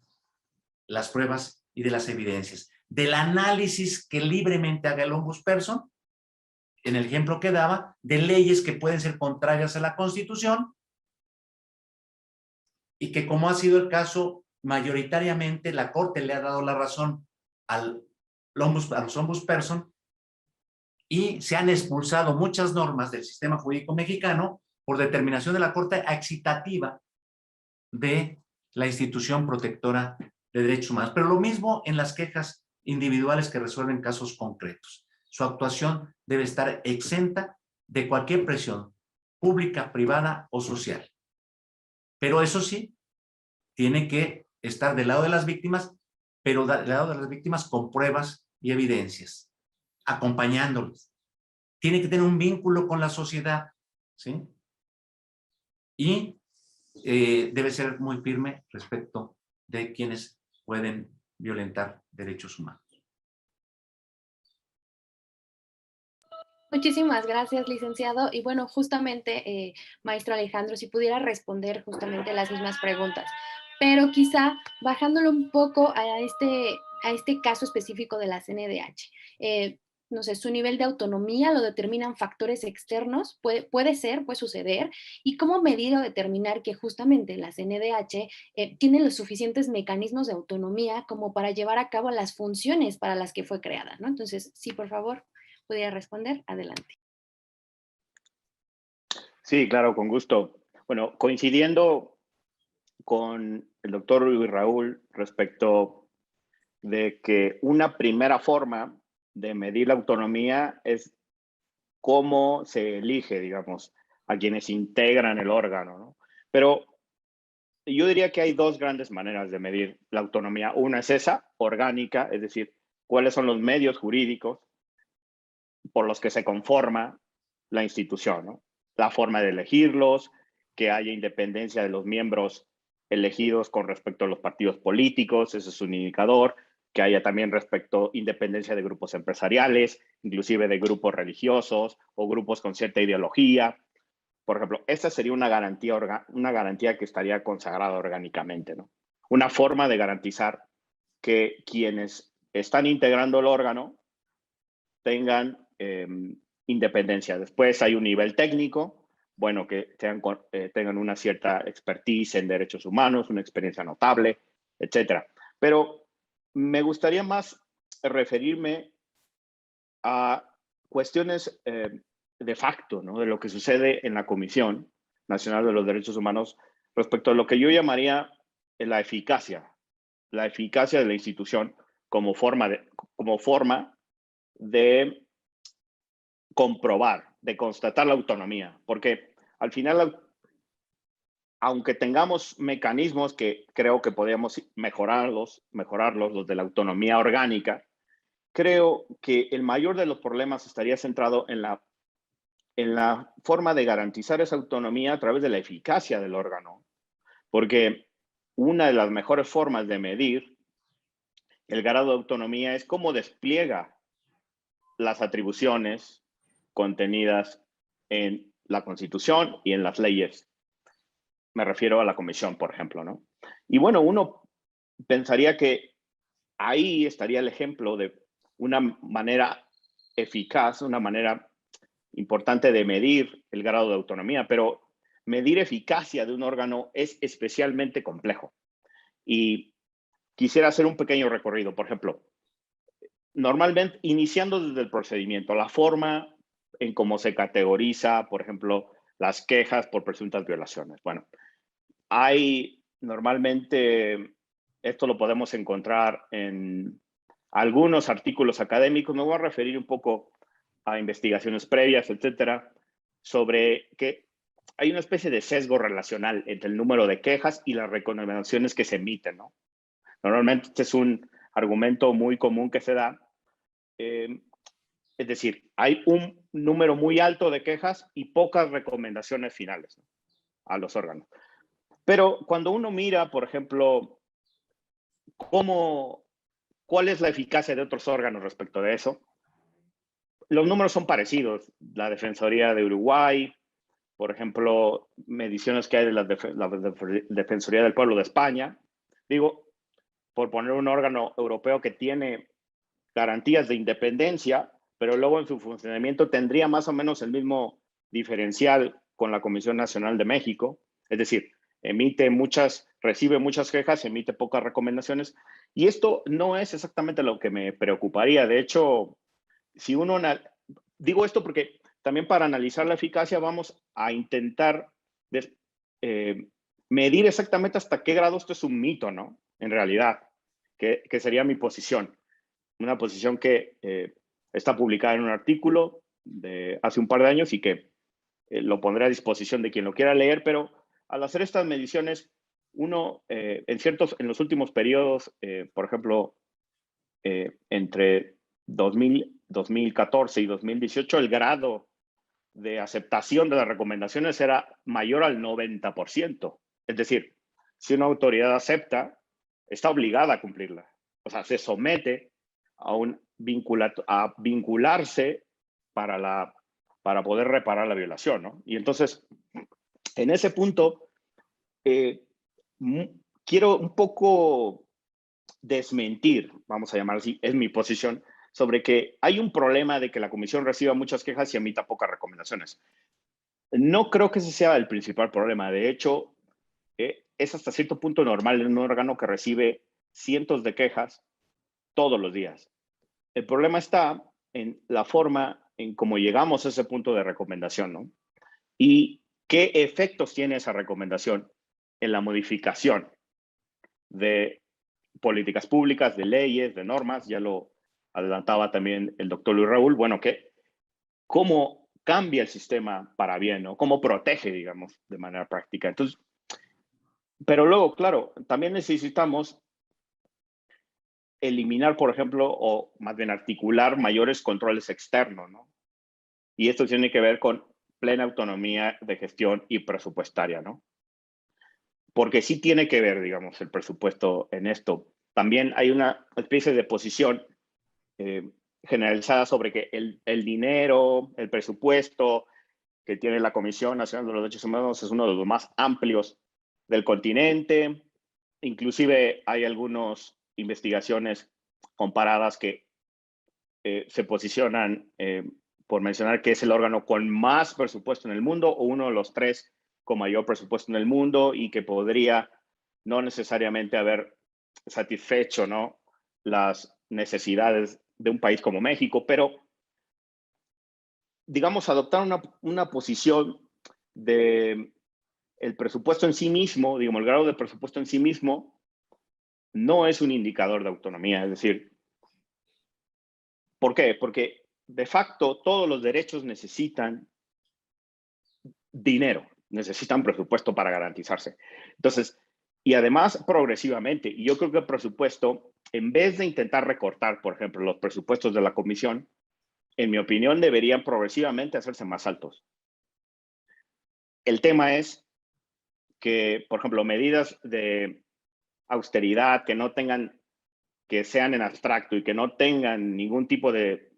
las pruebas y de las evidencias. Del análisis que libremente haga el ombudsperson, en el ejemplo que daba, de leyes que pueden ser contrarias a la Constitución y que, como ha sido el caso, mayoritariamente la Corte le ha dado la razón a los ombudsperson y se han expulsado muchas normas del sistema jurídico mexicano por determinación de la Corte excitativa de la institución protectora de derechos humanos. Pero lo mismo en las quejas individuales que resuelven casos concretos. Su actuación debe estar exenta de cualquier presión pública, privada o social. Pero eso sí, tiene que estar del lado de las víctimas, pero del lado de las víctimas con pruebas y evidencias, acompañándoles. Tiene que tener un vínculo con la sociedad, ¿sí? Y debe ser muy firme respecto de quienes pueden violentar derechos humanos. Muchísimas gracias, licenciado. Y bueno, justamente, maestro Alejandro, si pudiera responder justamente las mismas preguntas, pero quizá bajándolo un poco a este caso específico de la CNDH. No sé, su nivel de autonomía lo determinan factores externos, puede suceder, y cómo medir o determinar que justamente la CNDH tiene los suficientes mecanismos de autonomía como para llevar a cabo las funciones para las que fue creada, ¿no? Entonces, sí, por favor, pudiera responder, adelante. Sí, claro, con gusto. Bueno, coincidiendo con el doctor Luis Raúl respecto de que una primera forma de medir la autonomía es cómo se elige, digamos, a quienes integran el órgano, ¿no? Pero yo diría que hay dos grandes maneras de medir la autonomía. Una es esa, orgánica, es decir, cuáles son los medios jurídicos por los que se conforma la institución, ¿no? La forma de elegirlos, que haya independencia de los miembros elegidos con respecto a los partidos políticos, ese es un indicador, que haya también respecto independencia de grupos empresariales, inclusive de grupos religiosos o grupos con cierta ideología. Por ejemplo, esta sería una garantía que estaría consagrada orgánicamente, ¿no? Una forma de garantizar que quienes están integrando el órgano tengan independencia. Después hay un nivel técnico, bueno, que tengan una cierta expertise en derechos humanos, una experiencia notable, etcétera. Pero me gustaría más referirme a cuestiones de facto, ¿no? De lo que sucede en la Comisión Nacional de los Derechos Humanos respecto a lo que yo llamaría la eficacia de la institución como forma de comprobar, de constatar la autonomía, porque al final, aunque tengamos mecanismos que creo que podríamos mejorarlos, los de la autonomía orgánica, creo que el mayor de los problemas estaría centrado en la forma de garantizar esa autonomía a través de la eficacia del órgano, porque una de las mejores formas de medir el grado de autonomía es cómo despliega las atribuciones contenidas en la Constitución y en las leyes. Me refiero a la Comisión, por ejemplo, ¿no? Y bueno, uno pensaría que ahí estaría el ejemplo de una manera eficaz, una manera importante de medir el grado de autonomía, pero medir eficacia de un órgano es especialmente complejo. Y quisiera hacer un pequeño recorrido. Por ejemplo, normalmente, iniciando desde el procedimiento, la forma en cómo se categoriza, por ejemplo, las quejas por presuntas violaciones. Bueno, hay normalmente, esto lo podemos encontrar en algunos artículos académicos. Me voy a referir un poco a investigaciones previas, etcétera, sobre que hay una especie de sesgo relacional entre el número de quejas y las recomendaciones que se emiten, ¿no? Normalmente este es un argumento muy común que se da. Es decir, hay un número muy alto de quejas y pocas recomendaciones finales, ¿no?, a los órganos. Pero cuando uno mira, por ejemplo, cuál es la eficacia de otros órganos respecto de eso, los números son parecidos. La Defensoría de Uruguay, por ejemplo, mediciones que hay de la Defensoría del Pueblo de España. Digo, por poner un órgano europeo que tiene garantías de independencia, pero luego en su funcionamiento tendría más o menos el mismo diferencial con la Comisión Nacional de México. Es decir, recibe muchas quejas, emite pocas recomendaciones. Y esto no es exactamente lo que me preocuparía. De hecho, si uno, digo esto porque también para analizar la eficacia vamos a intentar medir exactamente hasta qué grado esto es un mito, ¿no? En realidad, que sería mi posición. Una posición que está publicada en un artículo de hace un par de años y que lo pondré a disposición de quien lo quiera leer, pero al hacer estas mediciones, uno en los últimos periodos, por ejemplo, entre 2014 y 2018, el grado de aceptación de las recomendaciones era mayor al 90%. Es decir, si una autoridad acepta, está obligada a cumplirla. O sea, se somete a vincularse para poder reparar la violación, ¿no? Y entonces, en ese punto, quiero un poco desmentir, vamos a llamar así, es mi posición, sobre que hay un problema de que la comisión reciba muchas quejas y emita pocas recomendaciones. No creo que ese sea el principal problema. De hecho, es hasta cierto punto normal en un órgano que recibe cientos de quejas todos los días. El problema está en la forma en cómo llegamos a ese punto de recomendación, ¿no? Y qué efectos tiene esa recomendación en la modificación de políticas públicas, de leyes, de normas. Ya lo adelantaba también el doctor Luis Raúl. Bueno, cómo cambia el sistema para bien, ¿no? Cómo protege, digamos, de manera práctica. Entonces, Pero luego, claro, también necesitamos eliminar, por ejemplo, o más bien articular mayores controles externos, ¿no? Y esto tiene que ver con plena autonomía de gestión y presupuestaria, ¿no? Porque sí tiene que ver, digamos, el presupuesto en esto. También hay una especie de posición eh, generalizada sobre que el dinero, el presupuesto que tiene la Comisión Nacional de los Derechos Humanos es uno de los más amplios del continente. Inclusive hay algunas investigaciones comparadas que se posicionan por mencionar que es el órgano con más presupuesto en el mundo o uno de los tres con mayor presupuesto en el mundo y que podría no necesariamente haber satisfecho, ¿no?, las necesidades de un país como México, pero digamos adoptar una posición de el presupuesto en sí mismo, digamos el grado de presupuesto en sí mismo no es un indicador de autonomía, es decir, ¿por qué? Porque de facto todos los derechos necesitan dinero, necesitan presupuesto para garantizarse. Entonces, y además progresivamente, y yo creo que el presupuesto, en vez de intentar recortar, por ejemplo, los presupuestos de la comisión, en mi opinión, deberían progresivamente hacerse más altos. El tema es que, por ejemplo, medidas de austeridad que no tengan, que sean en abstracto y que no tengan ningún tipo de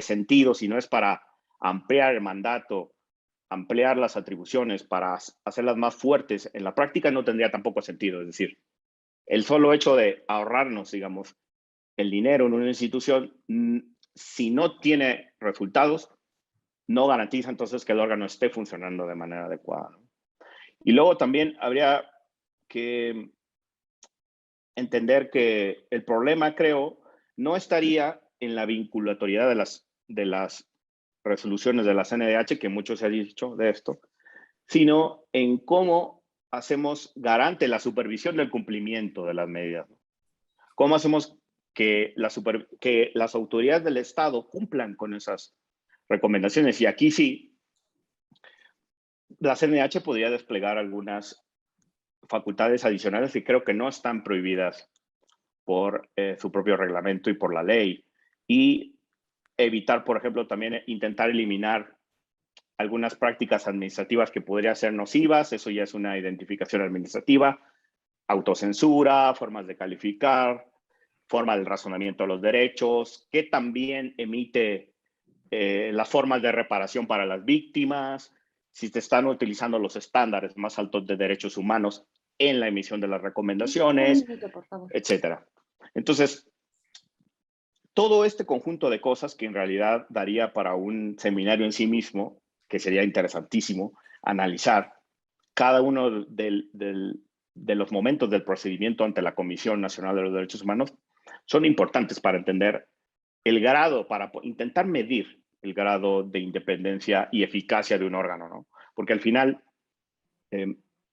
sentido, si no es para ampliar el mandato, ampliar las atribuciones para hacerlas más fuertes, en la práctica no tendría tampoco sentido. Es decir, el solo hecho de ahorrarnos, digamos, el dinero en una institución, si no tiene resultados, no garantiza entonces que el órgano esté funcionando de manera adecuada, ¿no? Y luego también habría que entender que el problema, creo, no estaría en la vinculatoriedad de las resoluciones de la CNDH, que mucho se ha dicho de esto, sino en cómo hacemos garante la supervisión del cumplimiento de las medidas. ¿Cómo hacemos que que las autoridades del Estado cumplan con esas recomendaciones? Y aquí sí, la CNDH podría desplegar algunas facultades adicionales que creo que no están prohibidas por su propio reglamento y por la ley. Y evitar, por ejemplo, también intentar eliminar algunas prácticas administrativas que podrían ser nocivas, eso ya es una identificación administrativa, autocensura, formas de calificar, forma del razonamiento de los derechos, que también emite las formas de reparación para las víctimas, si se están utilizando los estándares más altos de derechos humanos en la emisión de las recomendaciones, Un minuto, por favor. etcétera. Entonces, todo este conjunto de cosas que en realidad daría para un seminario en sí mismo, que sería interesantísimo analizar cada uno de los momentos del procedimiento ante la Comisión Nacional de los Derechos Humanos, son importantes para entender el grado, para intentar medir el grado de independencia y eficacia de un órgano, ¿no? Porque al final,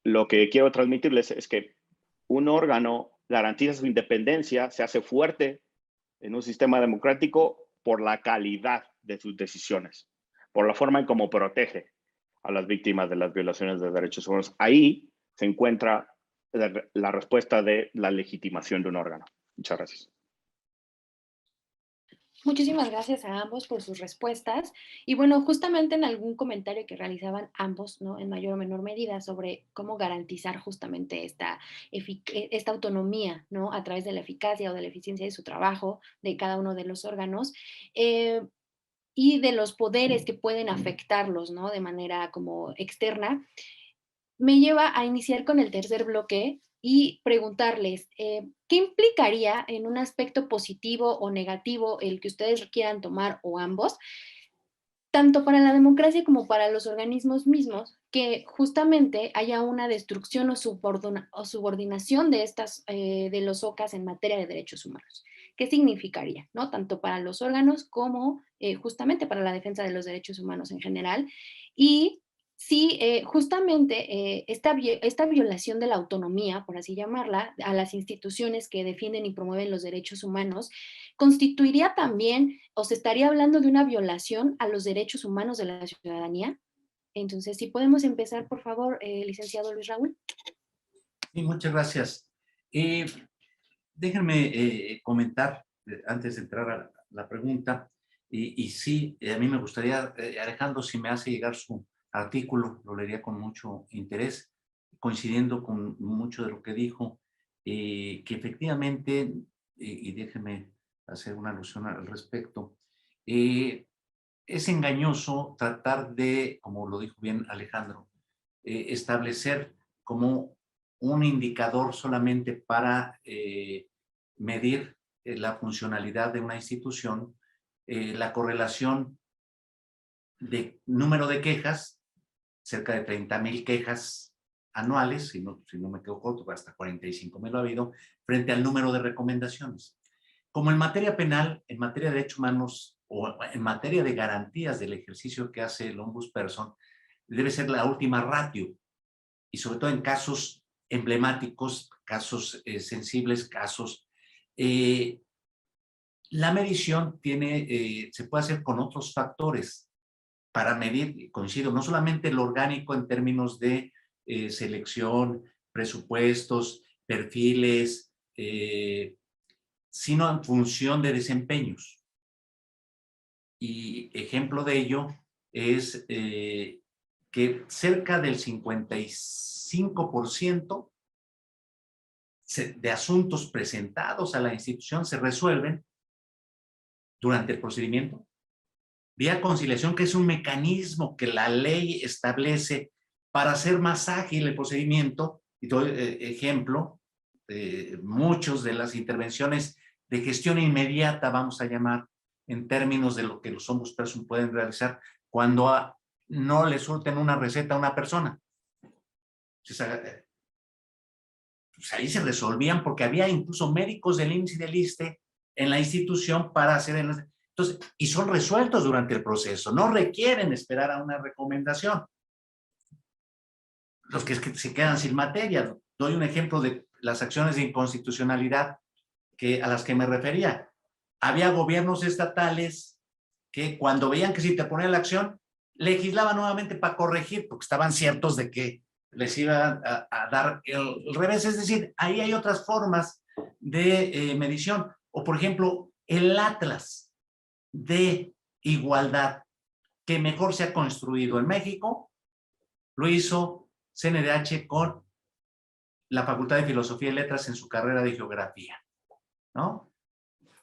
lo que quiero transmitirles es que un órgano garantiza su independencia, se hace fuerte en un sistema democrático por la calidad de sus decisiones, por la forma en cómo protege a las víctimas de las violaciones de derechos humanos. Ahí se encuentra la respuesta de la legitimación de un órgano. Muchas gracias. Muchísimas gracias a ambos por sus respuestas. Y bueno, justamente en algún comentario que realizaban ambos, ¿no? En mayor o menor medida sobre cómo garantizar justamente esta autonomía, ¿no? A través de la eficacia o de la eficiencia de su trabajo de cada uno de los órganos. Y de los poderes que pueden afectarlos, ¿no? De manera como externa, me lleva a iniciar con el tercer bloque y preguntarles, ¿qué implicaría en un aspecto positivo o negativo el que ustedes quieran tomar o ambos, tanto para la democracia como para los organismos mismos, que justamente haya una destrucción o subordinación de de los OCAS en materia de derechos humanos? ¿Qué significaría, no? Tanto para los órganos como justamente para la defensa de los derechos humanos en general. Y sí, justamente esta violación de la autonomía, por así llamarla, a las instituciones que defienden y promueven los derechos humanos, constituiría también o se estaría hablando de una violación a los derechos humanos de la ciudadanía. Entonces, si podemos empezar, por favor, licenciado Luis Raúl. Sí, muchas gracias. Eh, Déjenme comentar, antes de entrar a la pregunta, y sí, a mí me gustaría, Alejandro, si me hace llegar su artículo, lo leería con mucho interés, coincidiendo con mucho de lo que dijo, que efectivamente, y déjenme hacer una alusión al respecto, es engañoso tratar de, como lo dijo bien Alejandro, establecer como un indicador solamente para medir la funcionalidad de una institución, la correlación de número de quejas, cerca de 30,000 quejas anuales, si no me quedo corto, hasta 45,000 ha habido, frente al número de recomendaciones. Como en materia penal, en materia de derechos humanos o en materia de garantías del ejercicio que hace el ombudsperson, debe ser la última ratio, y sobre todo en casos emblemáticos, casos sensibles, casos... la medición se puede hacer con otros factores para medir, coincido, no solamente lo orgánico en términos de selección, presupuestos, perfiles, sino en función de desempeños. Y ejemplo de ello es que cerca del 55% de asuntos presentados a la institución se resuelven durante el procedimiento vía conciliación, que es un mecanismo que la ley establece para hacer más ágil el procedimiento. Y doy ejemplo, muchas de las intervenciones de gestión inmediata, vamos a llamar, en términos de lo que los ombudsperson pueden realizar cuando no le surten una receta a una persona. Entonces, pues ahí se resolvían porque había incluso médicos del IMSS y del ISSSTE en la institución para hacer... Entonces, y son resueltos durante el proceso, no requieren esperar a una recomendación. Los que se quedan sin materia. Doy un ejemplo de las acciones de inconstitucionalidad a las que me refería. Había gobiernos estatales que cuando veían que se interponía la acción, legislaban nuevamente para corregir, porque estaban ciertos de que les iba a dar el revés. Es decir, ahí hay otras formas de medición. O, por ejemplo, el Atlas de igualdad que mejor se ha construido en México, lo hizo CNDH con la Facultad de Filosofía y Letras en su carrera de Geografía, ¿no?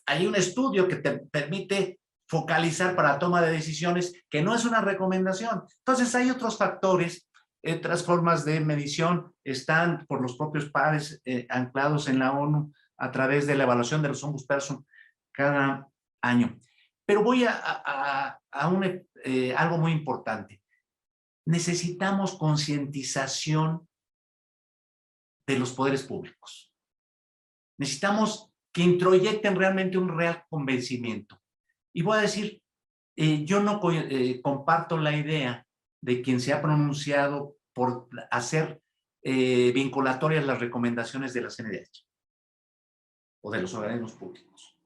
Hay un estudio que te permite focalizar para la toma de decisiones, que no es una recomendación. Entonces hay otros factores, otras formas de medición, están por los propios pares anclados en la ONU a través de la evaluación de los ombudsperson cada año. Pero voy a algo muy importante. Necesitamos concientización de los poderes públicos. Necesitamos que introyecten realmente un real convencimiento. Y voy a decir, yo no comparto la idea de quien se ha pronunciado por hacer vinculatorias las recomendaciones de la CNDH o de los organismos públicos,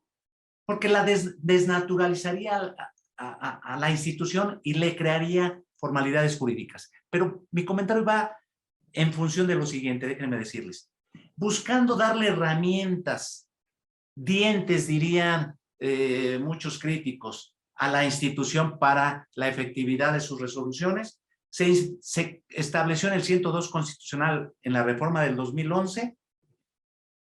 porque la desnaturalizaría a la institución y le crearía formalidades jurídicas. Pero mi comentario va en función de lo siguiente, déjenme decirles. Buscando darle herramientas, dientes, dirían muchos críticos, a la institución para la efectividad de sus resoluciones, se estableció en el 102 constitucional en la reforma del 2011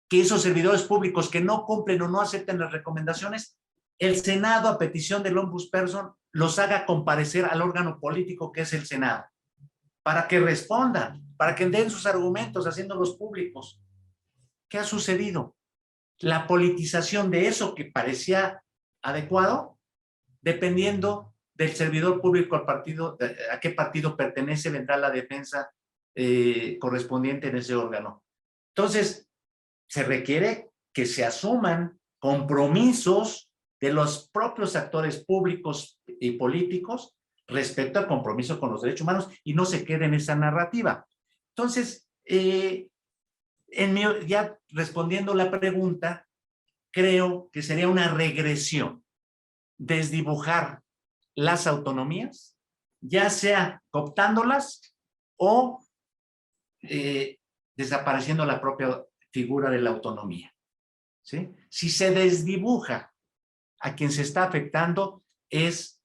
que esos servidores públicos que no cumplen o no acepten las recomendaciones, el Senado, a petición del ombudsperson, los haga comparecer al órgano político que es el Senado, para que respondan, para que den sus argumentos, haciéndolos públicos. ¿Qué ha sucedido? La politización de eso que parecía adecuado, dependiendo del servidor público al partido, a qué partido pertenece, vendrá la defensa correspondiente en ese órgano. Entonces, se requiere que se asuman compromisos de los propios actores públicos y políticos respecto al compromiso con los derechos humanos y no se quede en esa narrativa. Entonces, ya respondiendo la pregunta, creo que sería una regresión desdibujar las autonomías, ya sea cooptándolas o desapareciendo la propia figura de la autonomía, ¿sí? Si se desdibuja, a quien se está afectando es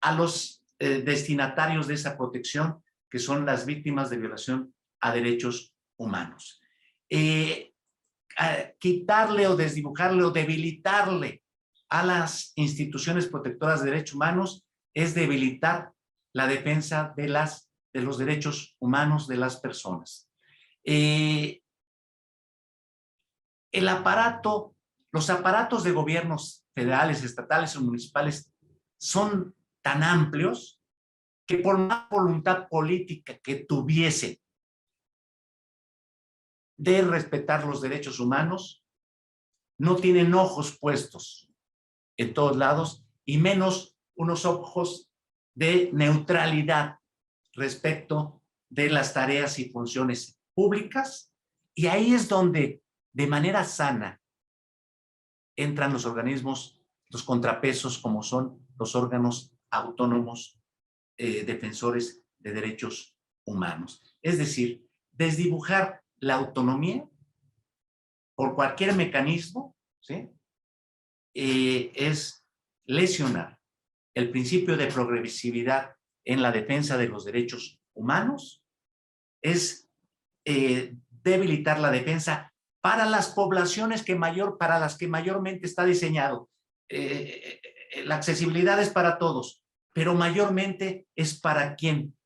a los destinatarios de esa protección, que son las víctimas de violación a derechos humanos. Quitarle o desdibujarle o debilitarle a las instituciones protectoras de derechos humanos es debilitar la defensa de los derechos humanos de las personas. Los aparatos de gobiernos federales, estatales o municipales son tan amplios que por más voluntad política que tuviesen de respetar los derechos humanos, no tienen ojos puestos en todos lados y menos unos ojos de neutralidad respecto de las tareas y funciones públicas. Y ahí es donde, de manera sana, entran los organismos, los contrapesos, como son los órganos autónomos defensores de derechos humanos. Es decir, desdibujar la autonomía por cualquier mecanismo, ¿sí? Es lesionar el principio de progresividad en la defensa de los derechos humanos, es debilitar la defensa para las poblaciones para las que mayormente está diseñado. La accesibilidad es para todos, pero mayormente es para quien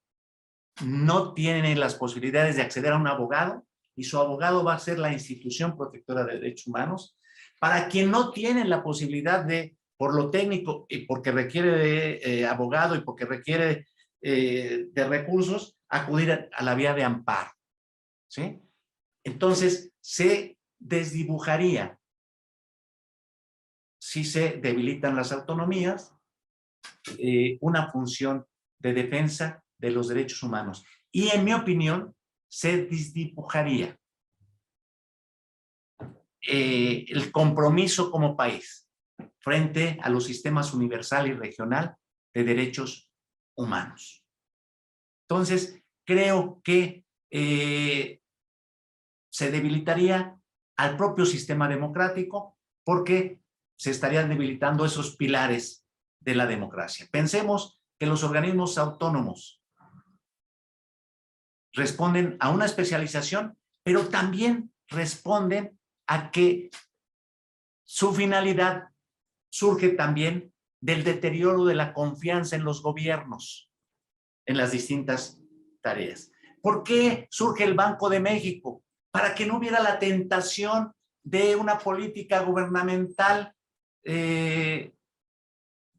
no tiene las posibilidades de acceder a un abogado y su abogado va a ser la institución protectora de derechos humanos, para quien no tiene la posibilidad de, por lo técnico y porque requiere de abogado y porque requiere de recursos, acudir a la vía de amparo, ¿sí? Entonces, se desdibujaría si se debilitan las autonomías, una función de defensa de los derechos humanos. Y en mi opinión, se desdibujaría el compromiso como país frente a los sistemas universal y regional de derechos humanos. Entonces, creo que se debilitaría al propio sistema democrático porque se estarían debilitando esos pilares de la democracia. Pensemos que los organismos autónomos responden a una especialización, pero también responden a que su finalidad surge también del deterioro de la confianza en los gobiernos, en las distintas tareas. ¿Por qué surge el Banco de México? Para que no hubiera la tentación de una política gubernamental,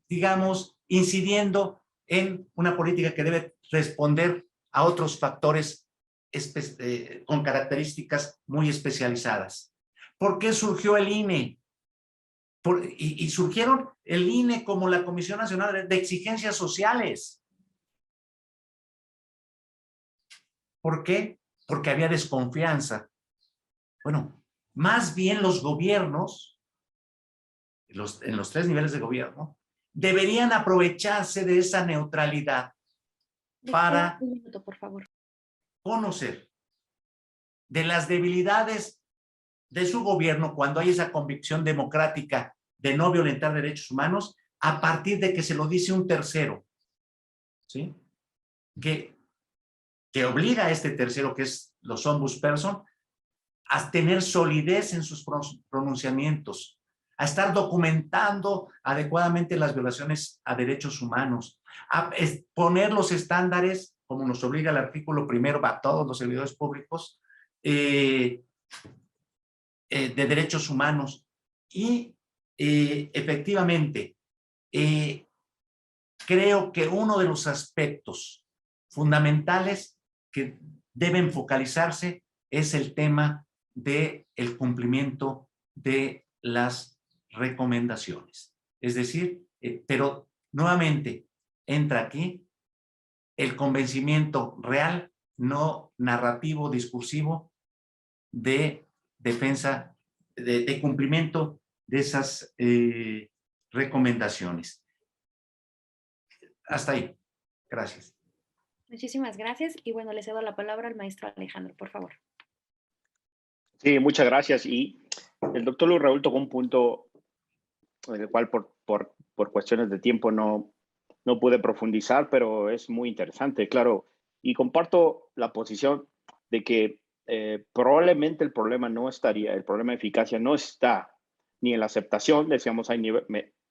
digamos, incidiendo en una política que debe responder a otros factores con características muy especializadas. ¿Por qué surgió el INE? Y surgieron el INE como la Comisión Nacional de Exigencias Sociales. ¿Por qué? Porque había desconfianza. Bueno, más bien los gobiernos, en los tres niveles de gobierno, deberían aprovecharse de esa neutralidad para un minuto, por favor. Conocer de las debilidades de su gobierno cuando hay esa convicción democrática de no violentar derechos humanos, a partir de que se lo dice un tercero, ¿sí? Que obliga a este tercero, que es los ombudsperson, a tener solidez en sus pronunciamientos, a estar documentando adecuadamente las violaciones a derechos humanos, a poner los estándares, como nos obliga el artículo primero a todos los servidores públicos, de derechos humanos. Y efectivamente, creo que uno de los aspectos fundamentales que deben focalizarse es el tema del cumplimiento de las recomendaciones. Es decir, pero nuevamente entra aquí el convencimiento real, no narrativo, discursivo, de defensa, de cumplimiento de esas recomendaciones. Hasta ahí. Gracias. Muchísimas gracias y bueno, le cedo la palabra al maestro Alejandro, por favor. Sí, muchas gracias. Y el doctor Luis Raúl tocó un punto en el cual por cuestiones de tiempo no pude profundizar, pero es muy interesante, claro. Y comparto la posición de que probablemente el problema el problema de eficacia no está ni en la aceptación, decíamos,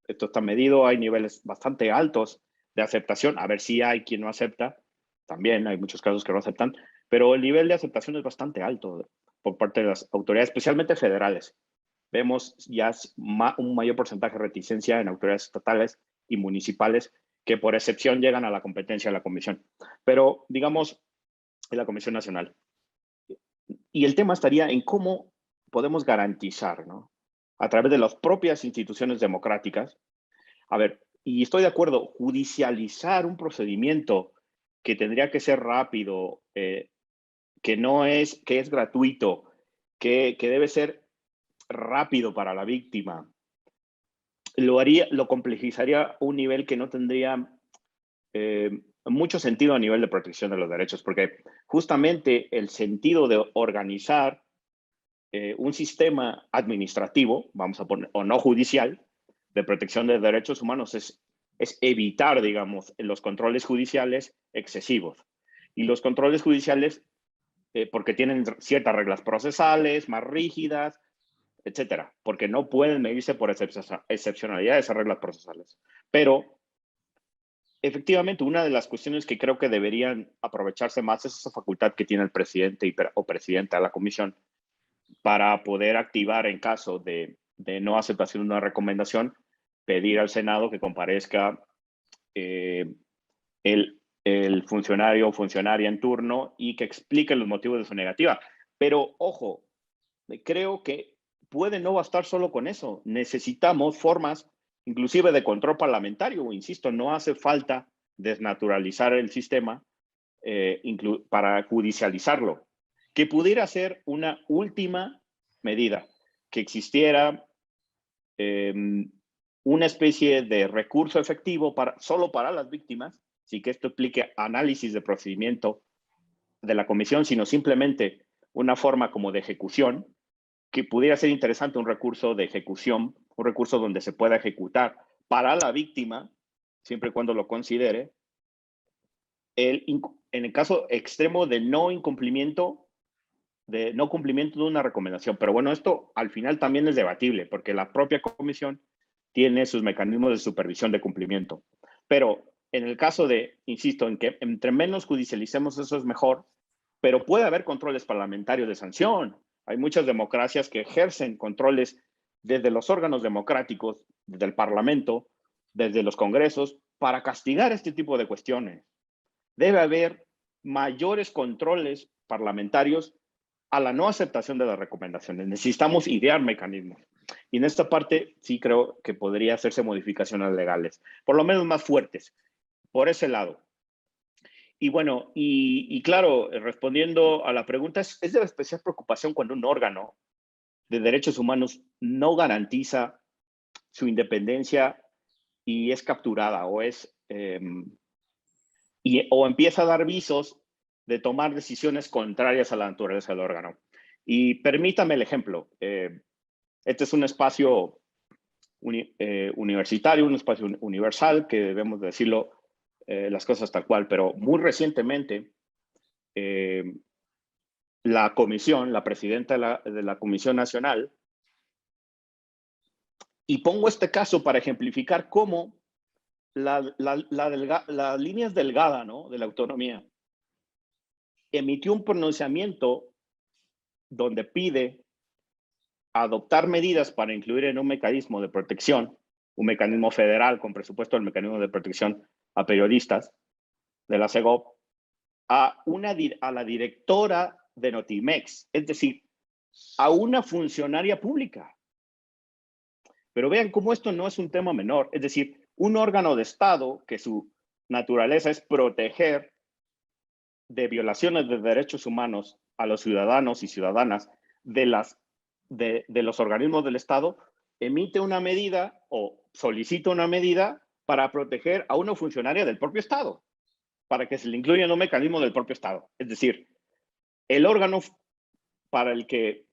esto está medido, hay niveles bastante altos de aceptación, a ver si hay quien no acepta, también hay muchos casos que no aceptan, pero el nivel de aceptación es bastante alto por parte de las autoridades, especialmente federales. Vemos ya un mayor porcentaje de reticencia en autoridades estatales y municipales que por excepción llegan a la competencia de la Comisión. Pero, digamos, en la Comisión Nacional. Y el tema estaría en cómo podemos garantizar, ¿no? A través de las propias instituciones democráticas. A ver, y estoy de acuerdo, judicializar un procedimiento que tendría que ser rápido, que es gratuito, que debe ser rápido para la víctima, lo complejizaría a un nivel que no tendría mucho sentido a nivel de protección de los derechos, porque justamente el sentido de organizar un sistema administrativo, vamos a poner, o no judicial, de protección de derechos humanos es evitar, digamos, los controles judiciales excesivos. Y los controles judiciales, porque tienen ciertas reglas procesales más rígidas, etcétera, porque no pueden medirse por excepcionalidad de esas reglas procesales. Pero efectivamente, una de las cuestiones que creo que deberían aprovecharse más es esa facultad que tiene el presidente o presidenta de la comisión para poder activar en caso de no aceptación de una recomendación, pedir al Senado que comparezca el funcionario o funcionaria en turno y que explique los motivos de su negativa. Pero, ojo, creo que puede no bastar solo con eso. Necesitamos formas, inclusive de control parlamentario. Insisto, no hace falta desnaturalizar el sistema para judicializarlo. Que pudiera ser una última medida, que existiera una especie de recurso efectivo solo para las víctimas, sin que esto implique análisis de procedimiento de la comisión, sino simplemente una forma como de ejecución, que pudiera ser interesante un recurso de ejecución, un recurso donde se pueda ejecutar para la víctima, siempre y cuando lo considere, en el caso extremo de no cumplimiento de una recomendación. Pero bueno, esto al final también es debatible, porque la propia comisión tiene sus mecanismos de supervisión de cumplimiento. Pero en el caso insisto, en que entre menos judicialicemos eso es mejor, pero puede haber controles parlamentarios de sanción. Hay muchas democracias que ejercen controles desde los órganos democráticos, desde el Parlamento, desde los congresos, para castigar este tipo de cuestiones. Debe haber mayores controles parlamentarios a la no aceptación de las recomendaciones. Necesitamos idear mecanismos. Y en esta parte sí creo que podría hacerse modificaciones legales, por lo menos más fuertes, por ese lado. Y bueno, y claro, respondiendo a la pregunta, es de especial preocupación cuando un órgano de derechos humanos no garantiza su independencia y es capturada o o empieza a dar visos de tomar decisiones contrarias a la naturaleza del órgano. Y permítame el ejemplo. Este es un espacio universitario, un espacio universal, que debemos decirlo las cosas tal cual, pero muy recientemente la comisión, la presidenta de la Comisión Nacional, y pongo este caso para ejemplificar cómo la línea es delgada, ¿no?, de la autonomía. Emitió un pronunciamiento donde pide adoptar medidas para incluir en un mecanismo de protección, un mecanismo federal con presupuesto del mecanismo de protección a periodistas de la CEGOP, a la directora de Notimex, es decir, a una funcionaria pública. Pero vean cómo esto no es un tema menor, es decir, un órgano de Estado que su naturaleza es proteger de violaciones de derechos humanos a los ciudadanos y ciudadanas de los organismos del Estado, emite una medida o solicita una medida para proteger a una funcionaria del propio Estado. para que se le incluya en un mecanismo del propio Estado. Es decir, el órgano para el que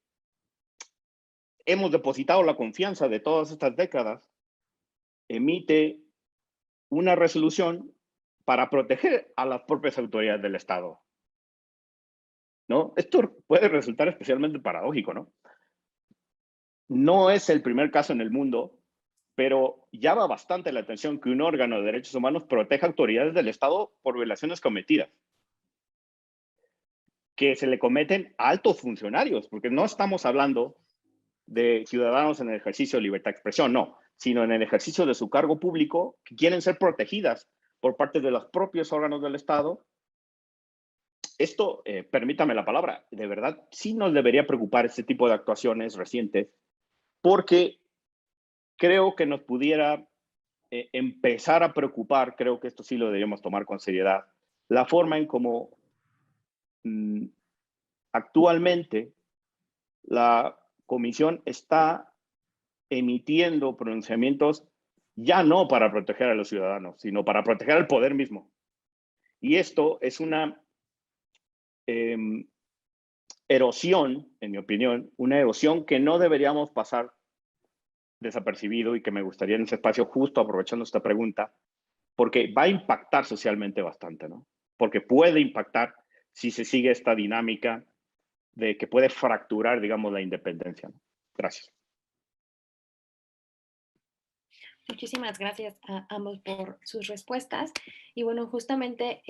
hemos depositado la confianza de todas estas décadas emite una resolución para proteger a las propias autoridades del Estado, ¿no? Esto puede resultar especialmente paradójico, ¿no? No es el primer caso en el mundo, pero llama bastante la atención que un órgano de derechos humanos proteja autoridades del Estado por violaciones cometidas, que se le cometen a altos funcionarios, porque no estamos hablando de ciudadanos en el ejercicio de libertad de expresión, no, sino en el ejercicio de su cargo público, que quieren ser protegidas por parte de los propios órganos del Estado. Esto, permítame la palabra, de verdad sí nos debería preocupar este tipo de actuaciones recientes, porque creo que nos pudiera empezar a preocupar, creo que esto sí lo deberíamos tomar con seriedad, la forma en cómo actualmente la Comisión está emitiendo pronunciamientos ya no para proteger a los ciudadanos, sino para proteger al poder mismo. Y esto es una erosión, en mi opinión, una erosión que no deberíamos pasar desapercibido y que me gustaría en ese espacio, justo aprovechando esta pregunta, porque va a impactar socialmente bastante, ¿no? Porque puede impactar si se sigue esta dinámica de que puede fracturar, digamos, la independencia, ¿no? Gracias. Muchísimas gracias a ambos por sus respuestas. Y bueno, justamente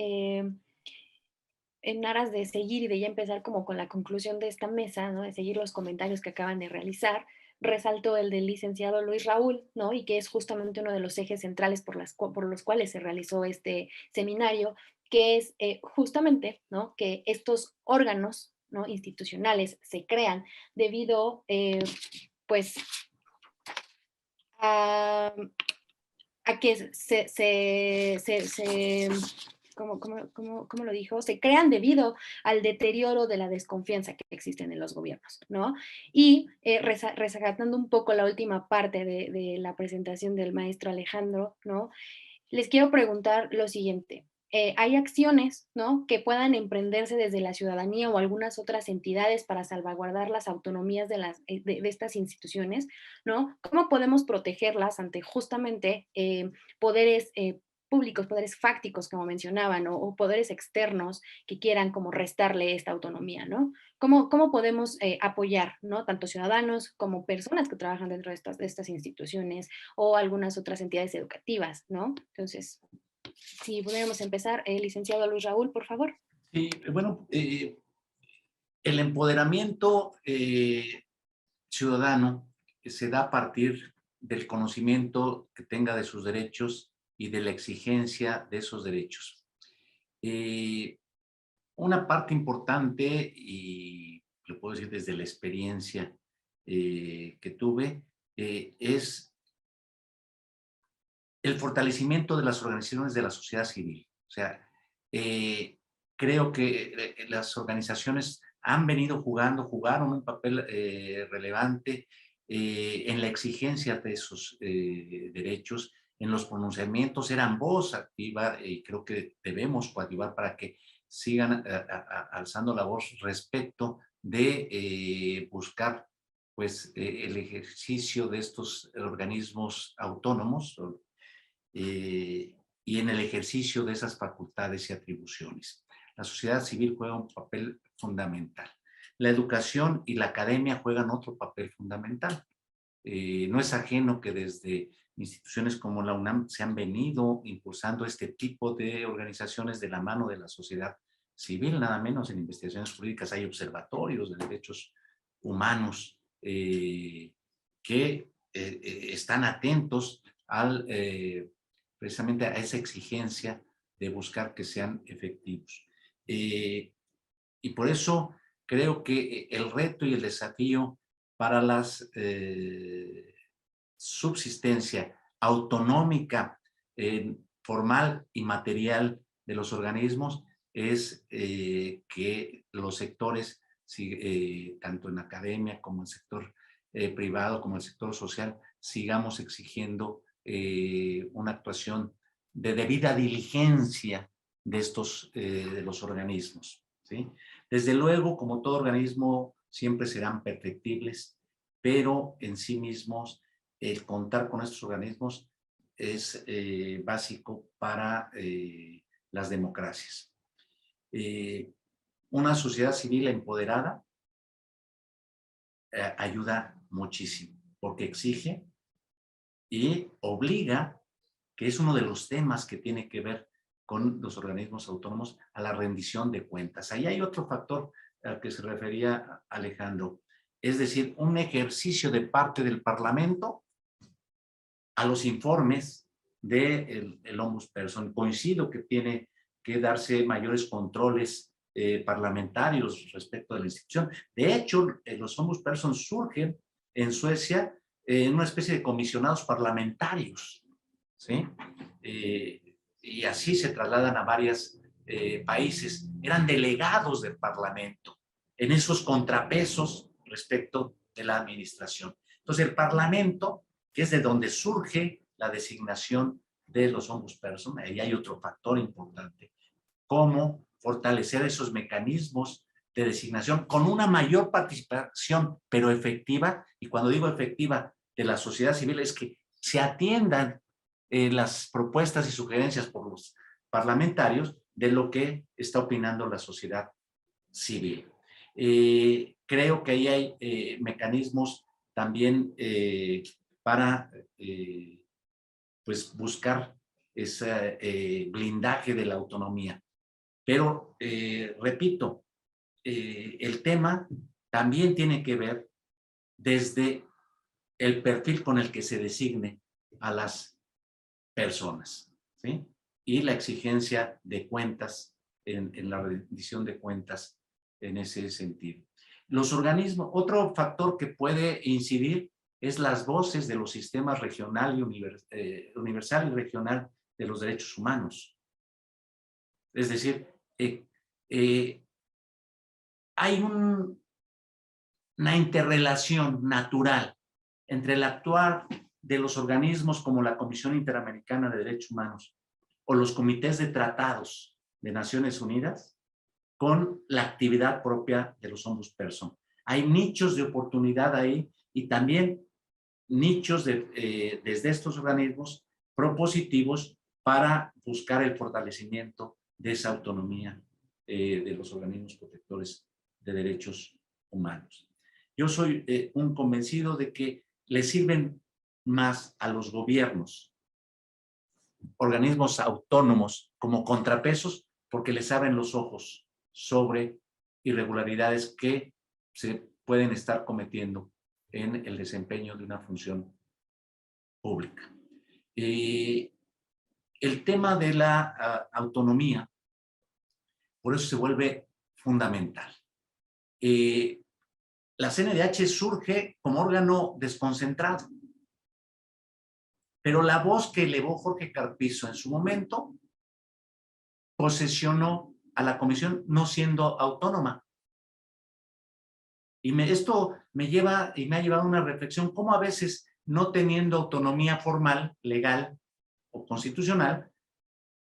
en aras de seguir y de ya empezar como con la conclusión de esta mesa, ¿no? De seguir los comentarios que acaban de realizar, resalto el del licenciado Luis Raúl, ¿no? Y que es justamente uno de los ejes centrales por los cuales se realizó este seminario, que es justamente, ¿no? Que estos órganos, ¿no? Institucionales se crean debido, pues, a, a que ¿cómo lo dijo? Se crean debido al deterioro de la desconfianza que existe en los gobiernos, ¿no? Y rescatando un poco la última parte de la presentación del maestro Alejandro, ¿no? Les quiero preguntar lo siguiente. ¿Hay acciones, ¿no? que puedan emprenderse desde la ciudadanía o algunas otras entidades para salvaguardar las autonomías de estas instituciones, ¿no? ¿Cómo podemos protegerlas ante justamente poderes públicos, poderes fácticos, como mencionaban, o poderes externos que quieran como restarle esta autonomía, ¿no? ¿Cómo podemos apoyar, ¿no? Tanto ciudadanos como personas que trabajan dentro de estas instituciones o algunas otras entidades educativas, ¿no? Entonces, si pudiéramos empezar, licenciado Luis Raúl, por favor. Sí, bueno, el empoderamiento ciudadano se da a partir del conocimiento que tenga de sus derechos y de la exigencia de esos derechos. Una parte importante, y lo puedo decir desde la experiencia que tuve, es el fortalecimiento de las organizaciones de la sociedad civil. O sea, creo que las organizaciones han venido jugaron un papel relevante en la exigencia de esos derechos, en los pronunciamientos, eran voz activa y creo que debemos coadyuvar para que sigan alzando la voz respecto de buscar pues, el ejercicio de estos organismos autónomos y en el ejercicio de esas facultades y atribuciones. La sociedad civil juega un papel fundamental. La educación y la academia juegan otro papel fundamental. No es ajeno que desde instituciones como la UNAM se han venido impulsando este tipo de organizaciones de la mano de la sociedad civil, nada menos en investigaciones jurídicas hay observatorios de derechos humanos que están atentos al precisamente a esa exigencia de buscar que sean efectivos. Y por eso creo que el reto y el desafío para la subsistencia autonómica, formal y material de los organismos es que los sectores, tanto en academia como en el sector privado, como en el sector social, sigamos exigiendo una actuación de debida diligencia de los organismos, ¿sí? Desde luego, como todo organismo, siempre serán perfectibles, pero en sí mismos, el contar con estos organismos es básico para las democracias. Una sociedad civil empoderada ayuda muchísimo, porque exige y obliga, que es uno de los temas que tiene que ver con los organismos autónomos, a la rendición de cuentas. Ahí hay otro factor al que se refería Alejandro, es decir, un ejercicio de parte del Parlamento a los informes del Ombudsperson. Coincido que tiene que darse mayores controles parlamentarios respecto de la institución. De hecho, los Ombudsperson surgen en Suecia en una especie de comisionados parlamentarios, ¿sí? Y así se trasladan a varios países. Eran delegados del Parlamento en esos contrapesos respecto de la administración. Entonces, el Parlamento, que es de donde surge la designación de los ombudsperson, ahí hay otro factor importante, cómo fortalecer esos mecanismos de designación con una mayor participación, pero efectiva, y cuando digo efectiva, de la sociedad civil, es que se atiendan las propuestas y sugerencias por los parlamentarios de lo que está opinando la sociedad civil. Creo que ahí hay mecanismos también para pues buscar ese blindaje de la autonomía. Pero, repito, el tema también tiene que ver desde el perfil con el que se designe a las personas, ¿sí? Y la exigencia de cuentas en la rendición de cuentas en ese sentido. Los organismos, otro factor que puede incidir es las voces de los sistemas regional y universal y regional de los derechos humanos. Es decir, hay una interrelación natural entre el actuar de los organismos como la Comisión Interamericana de Derechos Humanos o los comités de tratados de Naciones Unidas con la actividad propia de los ombudsperson. Hay nichos de oportunidad ahí y también nichos desde estos organismos propositivos para buscar el fortalecimiento de esa autonomía de los organismos protectores de derechos humanos. Yo soy un convencido de que le sirven más a los gobiernos, organismos autónomos como contrapesos, porque les abren los ojos sobre irregularidades que se pueden estar cometiendo en el desempeño de una función pública. El tema de la autonomía, por eso se vuelve fundamental. La CNDH surge como órgano desconcentrado, pero la voz que elevó Jorge Carpizo en su momento posesionó a la comisión no siendo autónoma. Y esto me lleva y me ha llevado a una reflexión, cómo a veces, no teniendo autonomía formal, legal o constitucional,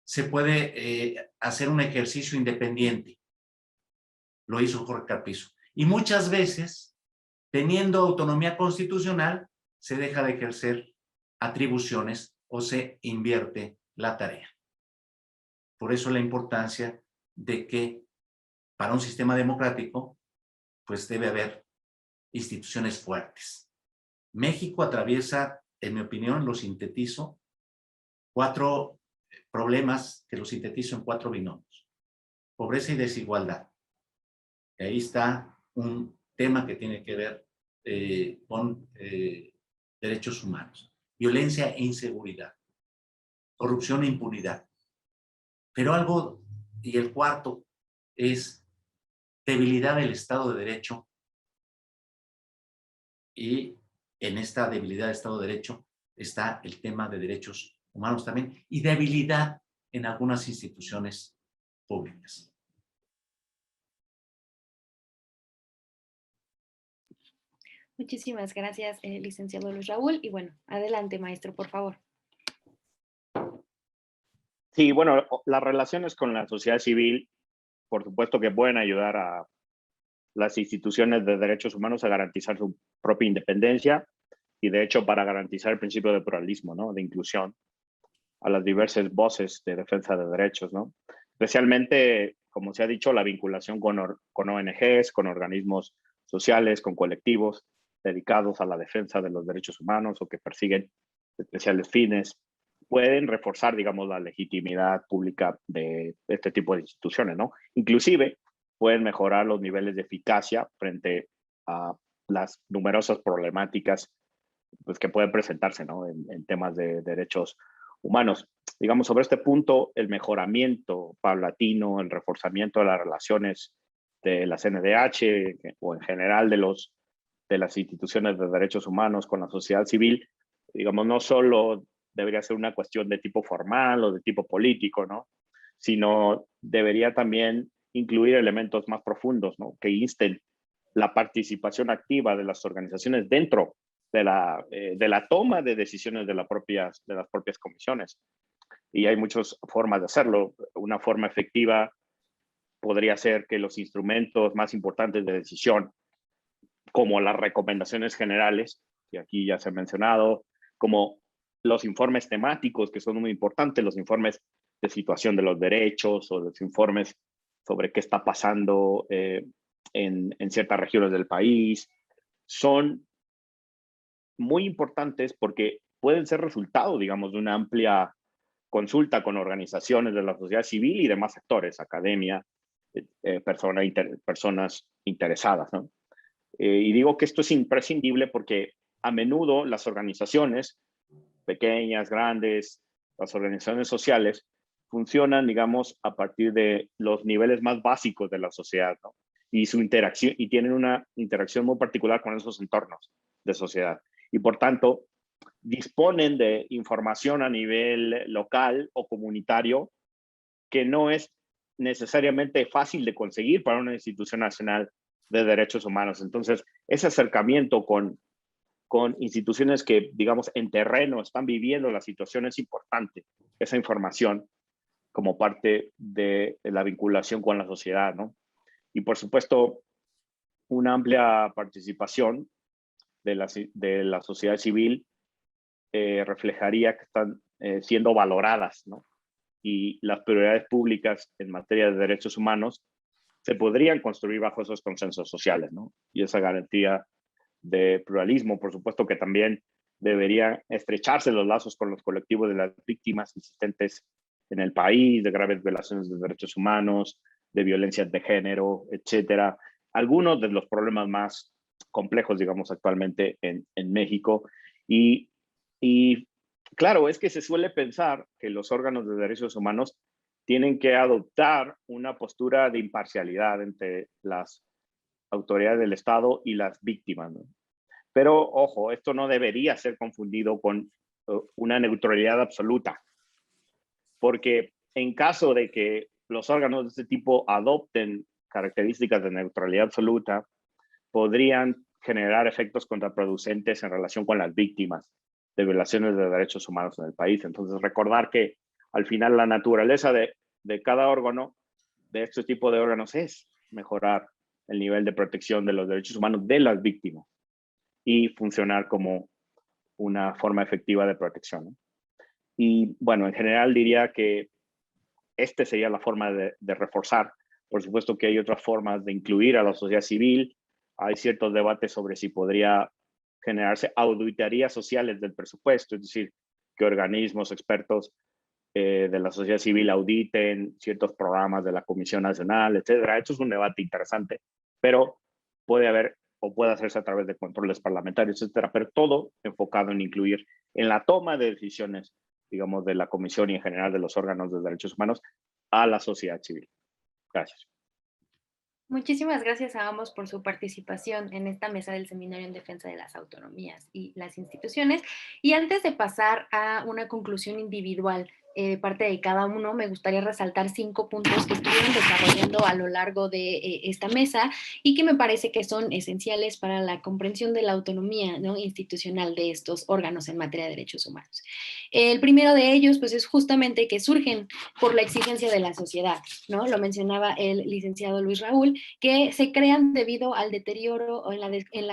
se puede hacer un ejercicio independiente. Lo hizo Jorge Carpizo. Y muchas veces, teniendo autonomía constitucional, se deja de ejercer atribuciones o se invierte la tarea. Por eso la importancia de que para un sistema democrático, pues debe haber instituciones fuertes. México atraviesa, en mi opinión, lo sintetizo, 4 problemas que lo sintetizo en 4 binomios. Pobreza y desigualdad. Y ahí está un tema que tiene que ver con derechos humanos. Violencia e inseguridad. Corrupción e impunidad. Pero algo, y el cuarto, es debilidad del Estado de Derecho. Y en esta debilidad del Estado de Derecho está el tema de derechos humanos también, y debilidad en algunas instituciones públicas. Muchísimas gracias, licenciado Luis Raúl. Y bueno, adelante, maestro, por favor. Sí, bueno, las relaciones con la sociedad civil, por supuesto que pueden ayudar a las instituciones de derechos humanos a garantizar su propia independencia y, de hecho, para garantizar el principio de pluralismo, ¿no? De inclusión a las diversas voces de defensa de derechos, ¿no? Especialmente, como se ha dicho, la vinculación con ONGs, con organismos sociales, con colectivos dedicados a la defensa de los derechos humanos o que persiguen especiales fines, pueden reforzar, digamos, la legitimidad pública de este tipo de instituciones, ¿no? Inclusive pueden mejorar los niveles de eficacia frente a las numerosas problemáticas pues, que pueden presentarse, ¿no? En temas de derechos humanos. Digamos, sobre este punto, el mejoramiento paulatino, el reforzamiento de las relaciones de la CNDH o en general de las instituciones de derechos humanos con la sociedad civil, digamos, no solo debería ser una cuestión de tipo formal o de tipo político, ¿no? Sino debería también incluir elementos más profundos, ¿no? Que insten la participación activa de las organizaciones dentro de la toma de decisiones de las propias comisiones. Y hay muchas formas de hacerlo. Una forma efectiva podría ser que los instrumentos más importantes de decisión, como las recomendaciones generales, que aquí ya se ha mencionado, como los informes temáticos, que son muy importantes, los informes de situación de los derechos o los informes sobre qué está pasando en ciertas regiones del país, son muy importantes porque pueden ser resultado, digamos, de una amplia consulta con organizaciones de la sociedad civil y demás sectores, academia, personas interesadas, ¿no? Y digo que esto es imprescindible porque a menudo las organizaciones, pequeñas, grandes, las organizaciones sociales, funcionan, digamos, a partir de los niveles más básicos de la sociedad, ¿no? Y su interacción, y tienen una interacción muy particular con esos entornos de sociedad. Y por tanto, disponen de información a nivel local o comunitario que no es necesariamente fácil de conseguir para una institución nacional de derechos humanos. Entonces, ese acercamiento con instituciones que, digamos, en terreno están viviendo la situación es importante, esa información como parte de la vinculación con la sociedad, ¿no? Y por supuesto, una amplia participación de la sociedad civil reflejaría que están siendo valoradas, ¿no? Y las prioridades públicas en materia de derechos humanos se podrían construir bajo esos consensos sociales, ¿no? Y esa garantía de pluralismo, por supuesto que también deberían estrecharse los lazos con los colectivos de las víctimas existentes en el país, de graves violaciones de derechos humanos, de violencias de género, etcétera. Algunos de los problemas más complejos, digamos, actualmente en México. Y, y claro, es que se suele pensar que los órganos de derechos humanos tienen que adoptar una postura de imparcialidad entre las autoridades del Estado y las víctimas, ¿no? Pero, ojo, esto no debería ser confundido con una neutralidad absoluta, porque en caso de que los órganos de este tipo adopten características de neutralidad absoluta, podrían generar efectos contraproducentes en relación con las víctimas de violaciones de derechos humanos en el país. Entonces, recordar que al final la naturaleza de cada órgano, de este tipo de órganos, es mejorar el nivel de protección de los derechos humanos de las víctimas y funcionar como una forma efectiva de protección, ¿no? Y bueno, en general diría que esta sería la forma de reforzar. Por supuesto que hay otras formas de incluir a la sociedad civil. Hay ciertos debates sobre si podría generarse auditorías sociales del presupuesto, es decir, que organismos expertos de la sociedad civil auditen ciertos programas de la Comisión Nacional, etcétera. Esto es un debate interesante, pero puede haber o puede hacerse a través de controles parlamentarios, etcétera, pero todo enfocado en incluir en la toma de decisiones, digamos, de la Comisión y en general de los órganos de derechos humanos a la sociedad civil. Gracias. Muchísimas gracias a ambos por su participación en esta mesa del Seminario en Defensa de las Autonomías y las Instituciones. Y antes de pasar a una conclusión individual, parte de cada uno, me gustaría resaltar 5 puntos que estuvieron desarrollando a lo largo de esta mesa y que me parece que son esenciales para la comprensión de la autonomía, ¿no?, institucional de estos órganos en materia de derechos humanos. El primero de ellos, pues, es justamente que surgen por la exigencia de la sociedad, ¿no? Lo mencionaba el licenciado Luis Raúl, que se crean debido al deterioro en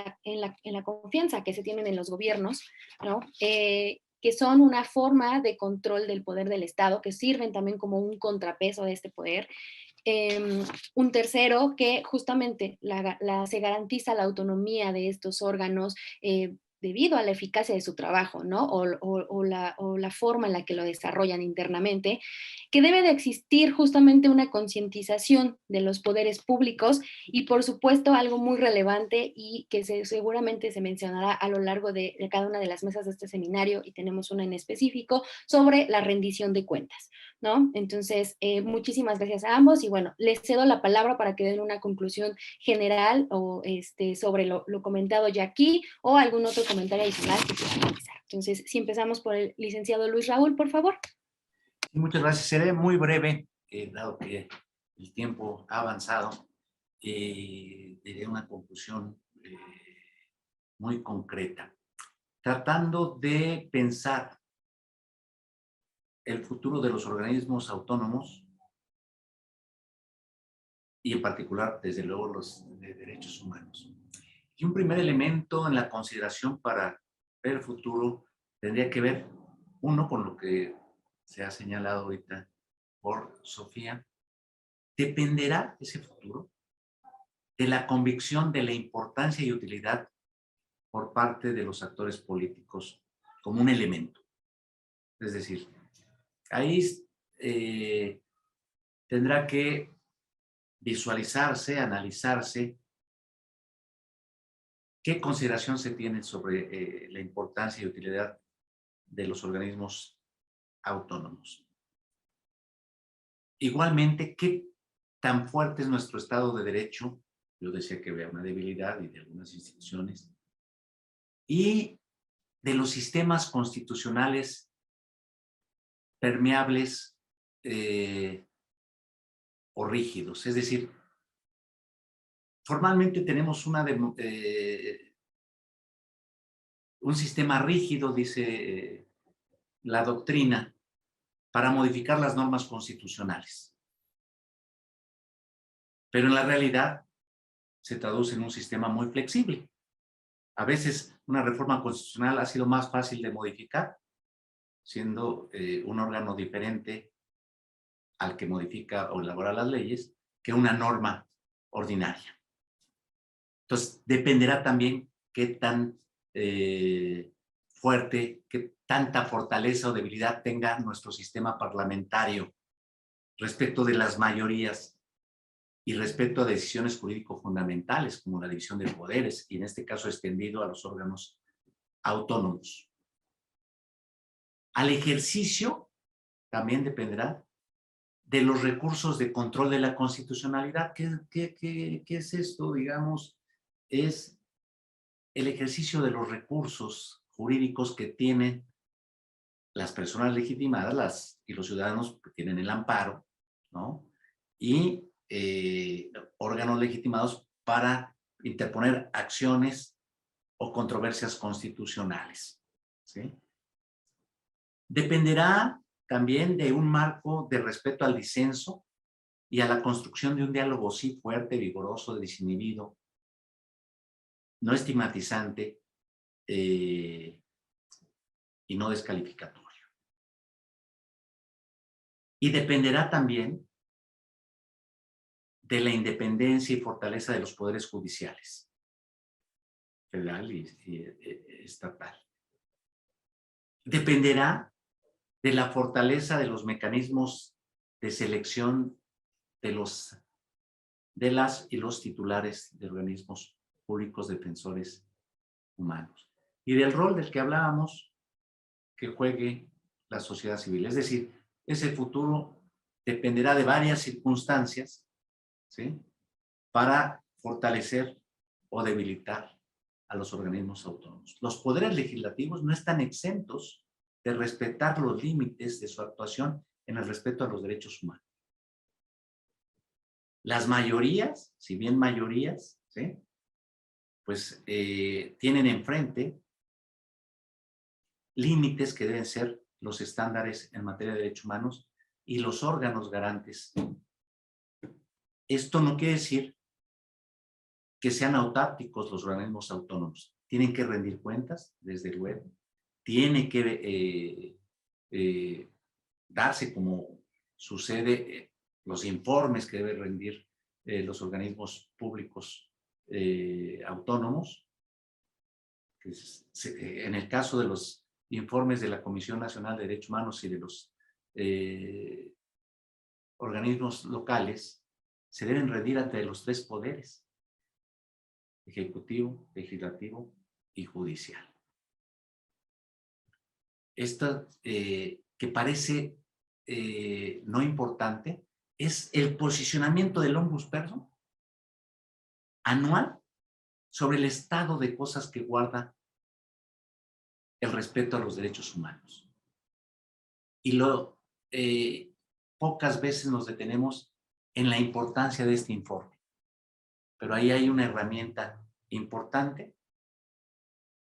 la confianza que se tienen en los gobiernos, ¿no? Que son una forma de control del poder del Estado, que sirven también como un contrapeso de este poder. Un tercero, que justamente se garantiza la autonomía de estos órganos debido a la eficacia de su trabajo, ¿no? O la forma en la que lo desarrollan internamente, que debe de existir justamente una concientización de los poderes públicos y, por supuesto, algo muy relevante y que seguramente se mencionará a lo largo de cada una de las mesas de este seminario, y tenemos una en específico, sobre la rendición de cuentas, ¿no? Entonces, muchísimas gracias a ambos y bueno, les cedo la palabra para que den una conclusión general o sobre lo comentado ya aquí o algún otro comentario adicional que quieran realizar. Entonces, si empezamos por el licenciado Luis Raúl, por favor. Muchas gracias. Seré muy breve, dado que el tiempo ha avanzado. Diré una conclusión muy concreta, tratando de pensar el futuro de los organismos autónomos y en particular, desde luego, los de derechos humanos. Y un primer elemento en la consideración para ver el futuro tendría que ver, uno, con lo que se ha señalado ahorita por Sofía. Dependerá ese futuro de la convicción de la importancia y utilidad por parte de los actores políticos como un elemento. Es decir, ahí tendrá que visualizarse, analizarse qué consideración se tiene sobre la importancia y utilidad de los organismos autónomos. Igualmente, qué tan fuerte es nuestro Estado de Derecho. Yo decía que había una debilidad y de algunas instituciones. Y de los sistemas constitucionales permeables o rígidos. Es decir, formalmente tenemos un sistema rígido, dice la doctrina, para modificar las normas constitucionales. Pero en la realidad se traduce en un sistema muy flexible. A veces una reforma constitucional ha sido más fácil de modificar, siendo un órgano diferente al que modifica o elabora las leyes, que una norma ordinaria. Entonces, dependerá también qué tan fuerte, qué tanta fortaleza o debilidad tenga nuestro sistema parlamentario respecto de las mayorías y respecto a decisiones jurídico-fundamentales, como la división de poderes, y en este caso extendido a los órganos autónomos. Al ejercicio también dependerá de los recursos de control de la constitucionalidad. ¿Qué es esto? Digamos, es el ejercicio de los recursos jurídicos que tienen las personas legitimadas y los ciudadanos que tienen el amparo, ¿no? Y órganos legitimados para interponer acciones o controversias constitucionales, ¿sí? Dependerá también de un marco de respeto al disenso y a la construcción de un diálogo sí fuerte, vigoroso, desinhibido, no estigmatizante y no descalificatorio. Y dependerá también de la independencia y fortaleza de los poderes judiciales, federal y estatal. Dependerá de la fortaleza de los mecanismos de selección de las y los titulares de organismos públicos defensores humanos y del rol del que hablábamos que juegue la sociedad civil. Es decir, ese futuro dependerá de varias circunstancias, ¿sí?, para fortalecer o debilitar a los organismos autónomos. Los poderes legislativos no están exentos de respetar los límites de su actuación en el respeto a los derechos humanos. Las mayorías, si bien mayorías, ¿sí?, pues tienen enfrente límites que deben ser los estándares en materia de derechos humanos y los órganos garantes. Esto no quiere decir que sean autárquicos los organismos autónomos. Tienen que rendir cuentas, desde luego. Tiene que darse, como sucede, los informes que deben rendir los organismos públicos autónomos. En el caso de los informes de la Comisión Nacional de Derechos Humanos y de los organismos locales, se deben rendir ante los tres poderes: ejecutivo, legislativo y judicial. Esto que parece no importante es el posicionamiento del ombudsperson anual sobre el estado de cosas que guarda el respeto a los derechos humanos. Y pocas veces nos detenemos en la importancia de este informe. Pero ahí hay una herramienta importante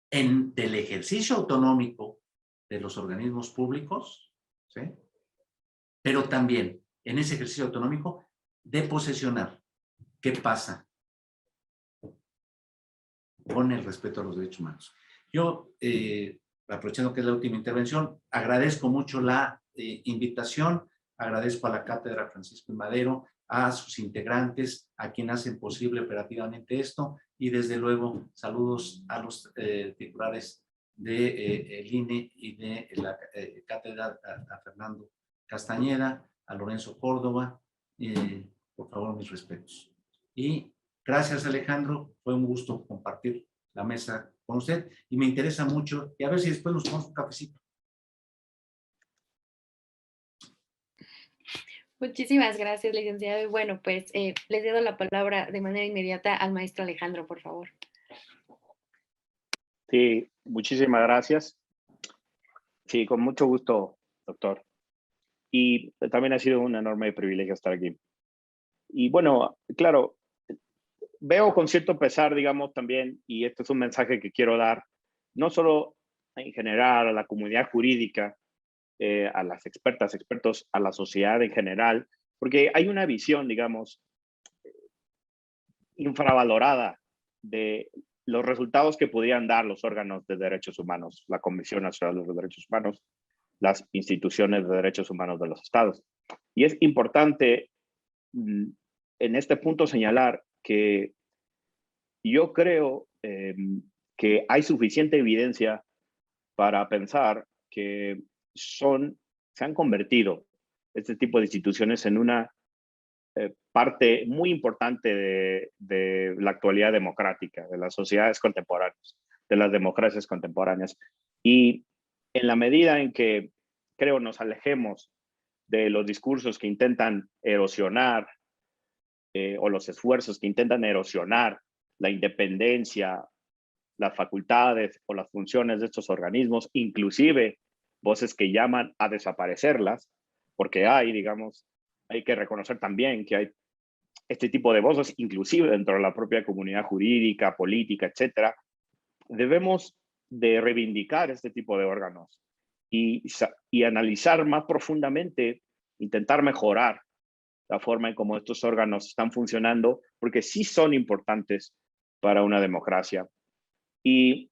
del ejercicio autonómico de los organismos públicos, ¿sí?, pero también en ese ejercicio autonómico de posesionar qué pasa con el respeto a los derechos humanos. Yo, aprovechando que es la última intervención, agradezco mucho la invitación, agradezco a la Cátedra Francisco I. Madero, a sus integrantes, a quienes hacen posible operativamente esto, y desde luego saludos a los titulares del INE y de la cátedra, a Fernando Castañeda, a Lorenzo Córdoba, por favor, mis respetos. Y gracias, Alejandro, fue un gusto compartir la mesa con usted y me interesa mucho, y a ver si después nos tomamos un cafecito. Muchísimas gracias, licenciado. Y bueno, pues les cedo la palabra de manera inmediata al maestro Alejandro, por favor. Sí, muchísimas gracias. Sí, con mucho gusto, doctor. Y también ha sido un enorme privilegio estar aquí. Y bueno, claro, veo con cierto pesar, digamos, también, y este es un mensaje que quiero dar, no solo en general a la comunidad jurídica, a las expertas, expertos, a la sociedad en general, porque hay una visión, digamos, infravalorada de los resultados que podrían dar los órganos de derechos humanos, la Comisión Nacional de los Derechos Humanos, las instituciones de derechos humanos de los estados. Y es importante en este punto señalar que yo creo que hay suficiente evidencia para pensar que se han convertido este tipo de instituciones en una parte muy importante de la actualidad democrática, de las sociedades contemporáneas, de las democracias contemporáneas. Y en la medida en que, creo, nos alejemos de los discursos que intentan erosionar o los esfuerzos que intentan erosionar la independencia, las facultades o las funciones de estos organismos, inclusive voces que llaman a desaparecerlas, porque digamos, hay que reconocer también que hay este tipo de voces, inclusive dentro de la propia comunidad jurídica, política, etcétera. Debemos de reivindicar este tipo de órganos y analizar más profundamente, intentar mejorar la forma en cómo estos órganos están funcionando, porque sí son importantes para una democracia. Y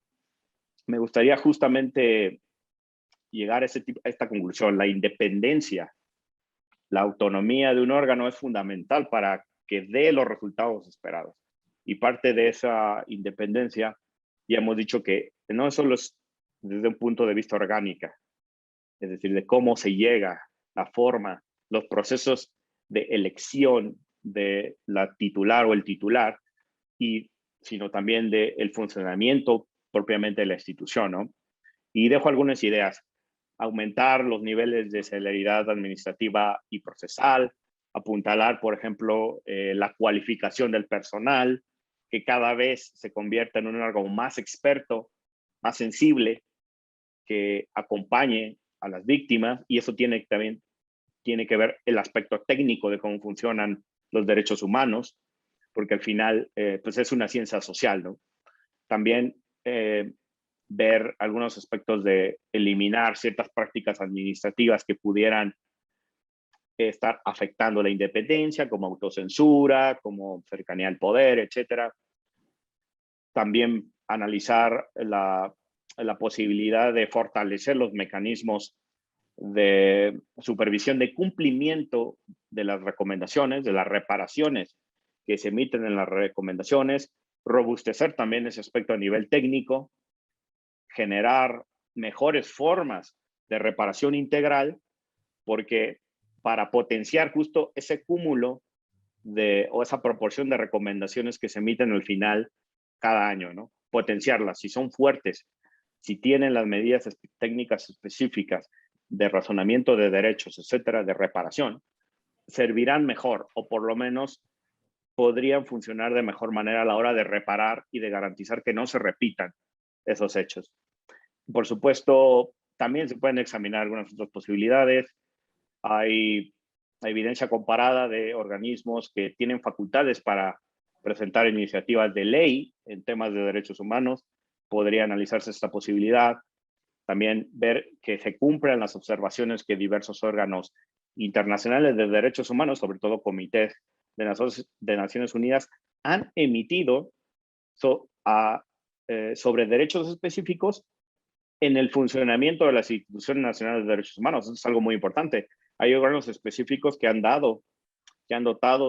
me gustaría justamente llegar a esta conclusión. La independencia, la autonomía de un órgano es fundamental para que dé los resultados esperados. Y parte de esa independencia, ya hemos dicho que no solo es desde un punto de vista orgánica, es decir, de cómo se llega, la forma, los procesos de elección de la titular o el titular, sino también del funcionamiento propiamente de la institución, ¿no? Y dejo algunas ideas. Aumentar los niveles de celeridad administrativa y procesal, apuntalar, por ejemplo, la cualificación del personal, que cada vez se convierta en un órgano más experto, más sensible, que acompañe a las víctimas, y eso también tiene que ver el aspecto técnico de cómo funcionan los derechos humanos, porque al final pues es una ciencia social, ¿no? También ver algunos aspectos de eliminar ciertas prácticas administrativas que pudieran estar afectando la independencia, como autocensura, como cercanía al poder, etcétera. También analizar la posibilidad de fortalecer los mecanismos de supervisión de cumplimiento de las recomendaciones, de las reparaciones que se emiten en las recomendaciones, robustecer también ese aspecto a nivel técnico, generar mejores formas de reparación integral, porque para potenciar justo ese cúmulo o esa proporción de recomendaciones que se emiten al final cada año, ¿no? Potenciarlas, si son fuertes, si tienen las medidas técnicas específicas de razonamiento de derechos, etcétera, de reparación, servirán mejor, o por lo menos podrían funcionar de mejor manera a la hora de reparar y de garantizar que no se repitan esos hechos. Por supuesto, también se pueden examinar algunas otras posibilidades. Hay evidencia comparada de organismos que tienen facultades para presentar iniciativas de ley en temas de derechos humanos. Podría analizarse esta posibilidad. También ver que se cumplan las observaciones que diversos órganos internacionales de derechos humanos, sobre todo comités de Naciones Unidas, han emitido sobre derechos específicos en el funcionamiento de las instituciones nacionales de derechos humanos. Eso es algo muy importante. Hay órganos específicos que han dotado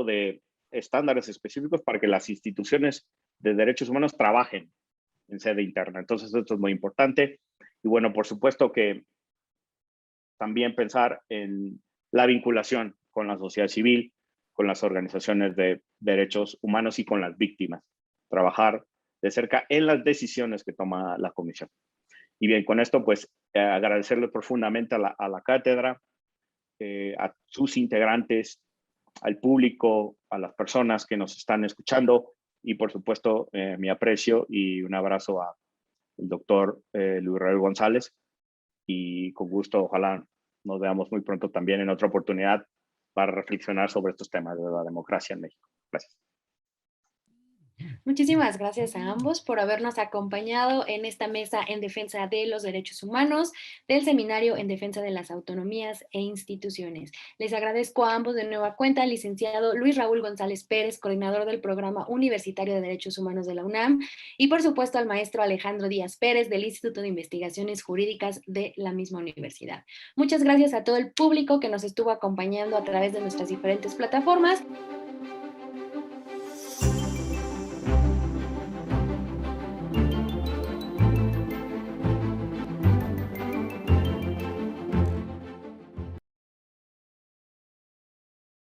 de estándares específicos para que las instituciones de derechos humanos trabajen en sede interna. Entonces, esto es muy importante. Y bueno, por supuesto que también pensar en la vinculación con la sociedad civil, con las organizaciones de derechos humanos y con las víctimas. Trabajar de cerca en las decisiones que toma la comisión. Y bien, con esto, pues, agradecerle profundamente a la cátedra, a sus integrantes, al público, a las personas que nos están escuchando, y por supuesto, mi aprecio y un abrazo al doctor Luis Raúl González, y con gusto, ojalá nos veamos muy pronto también en otra oportunidad para reflexionar sobre estos temas de la democracia en México. Gracias. Muchísimas gracias a ambos por habernos acompañado en esta mesa en defensa de los derechos humanos del Seminario en Defensa de las Autonomías e Instituciones. Les agradezco a ambos de nueva cuenta, al licenciado Luis Raúl González Pérez, coordinador del Programa Universitario de Derechos Humanos de la UNAM, y por supuesto al maestro Alejandro Díaz Pérez del Instituto de Investigaciones Jurídicas de la misma universidad. Muchas gracias a todo el público que nos estuvo acompañando a través de nuestras diferentes plataformas.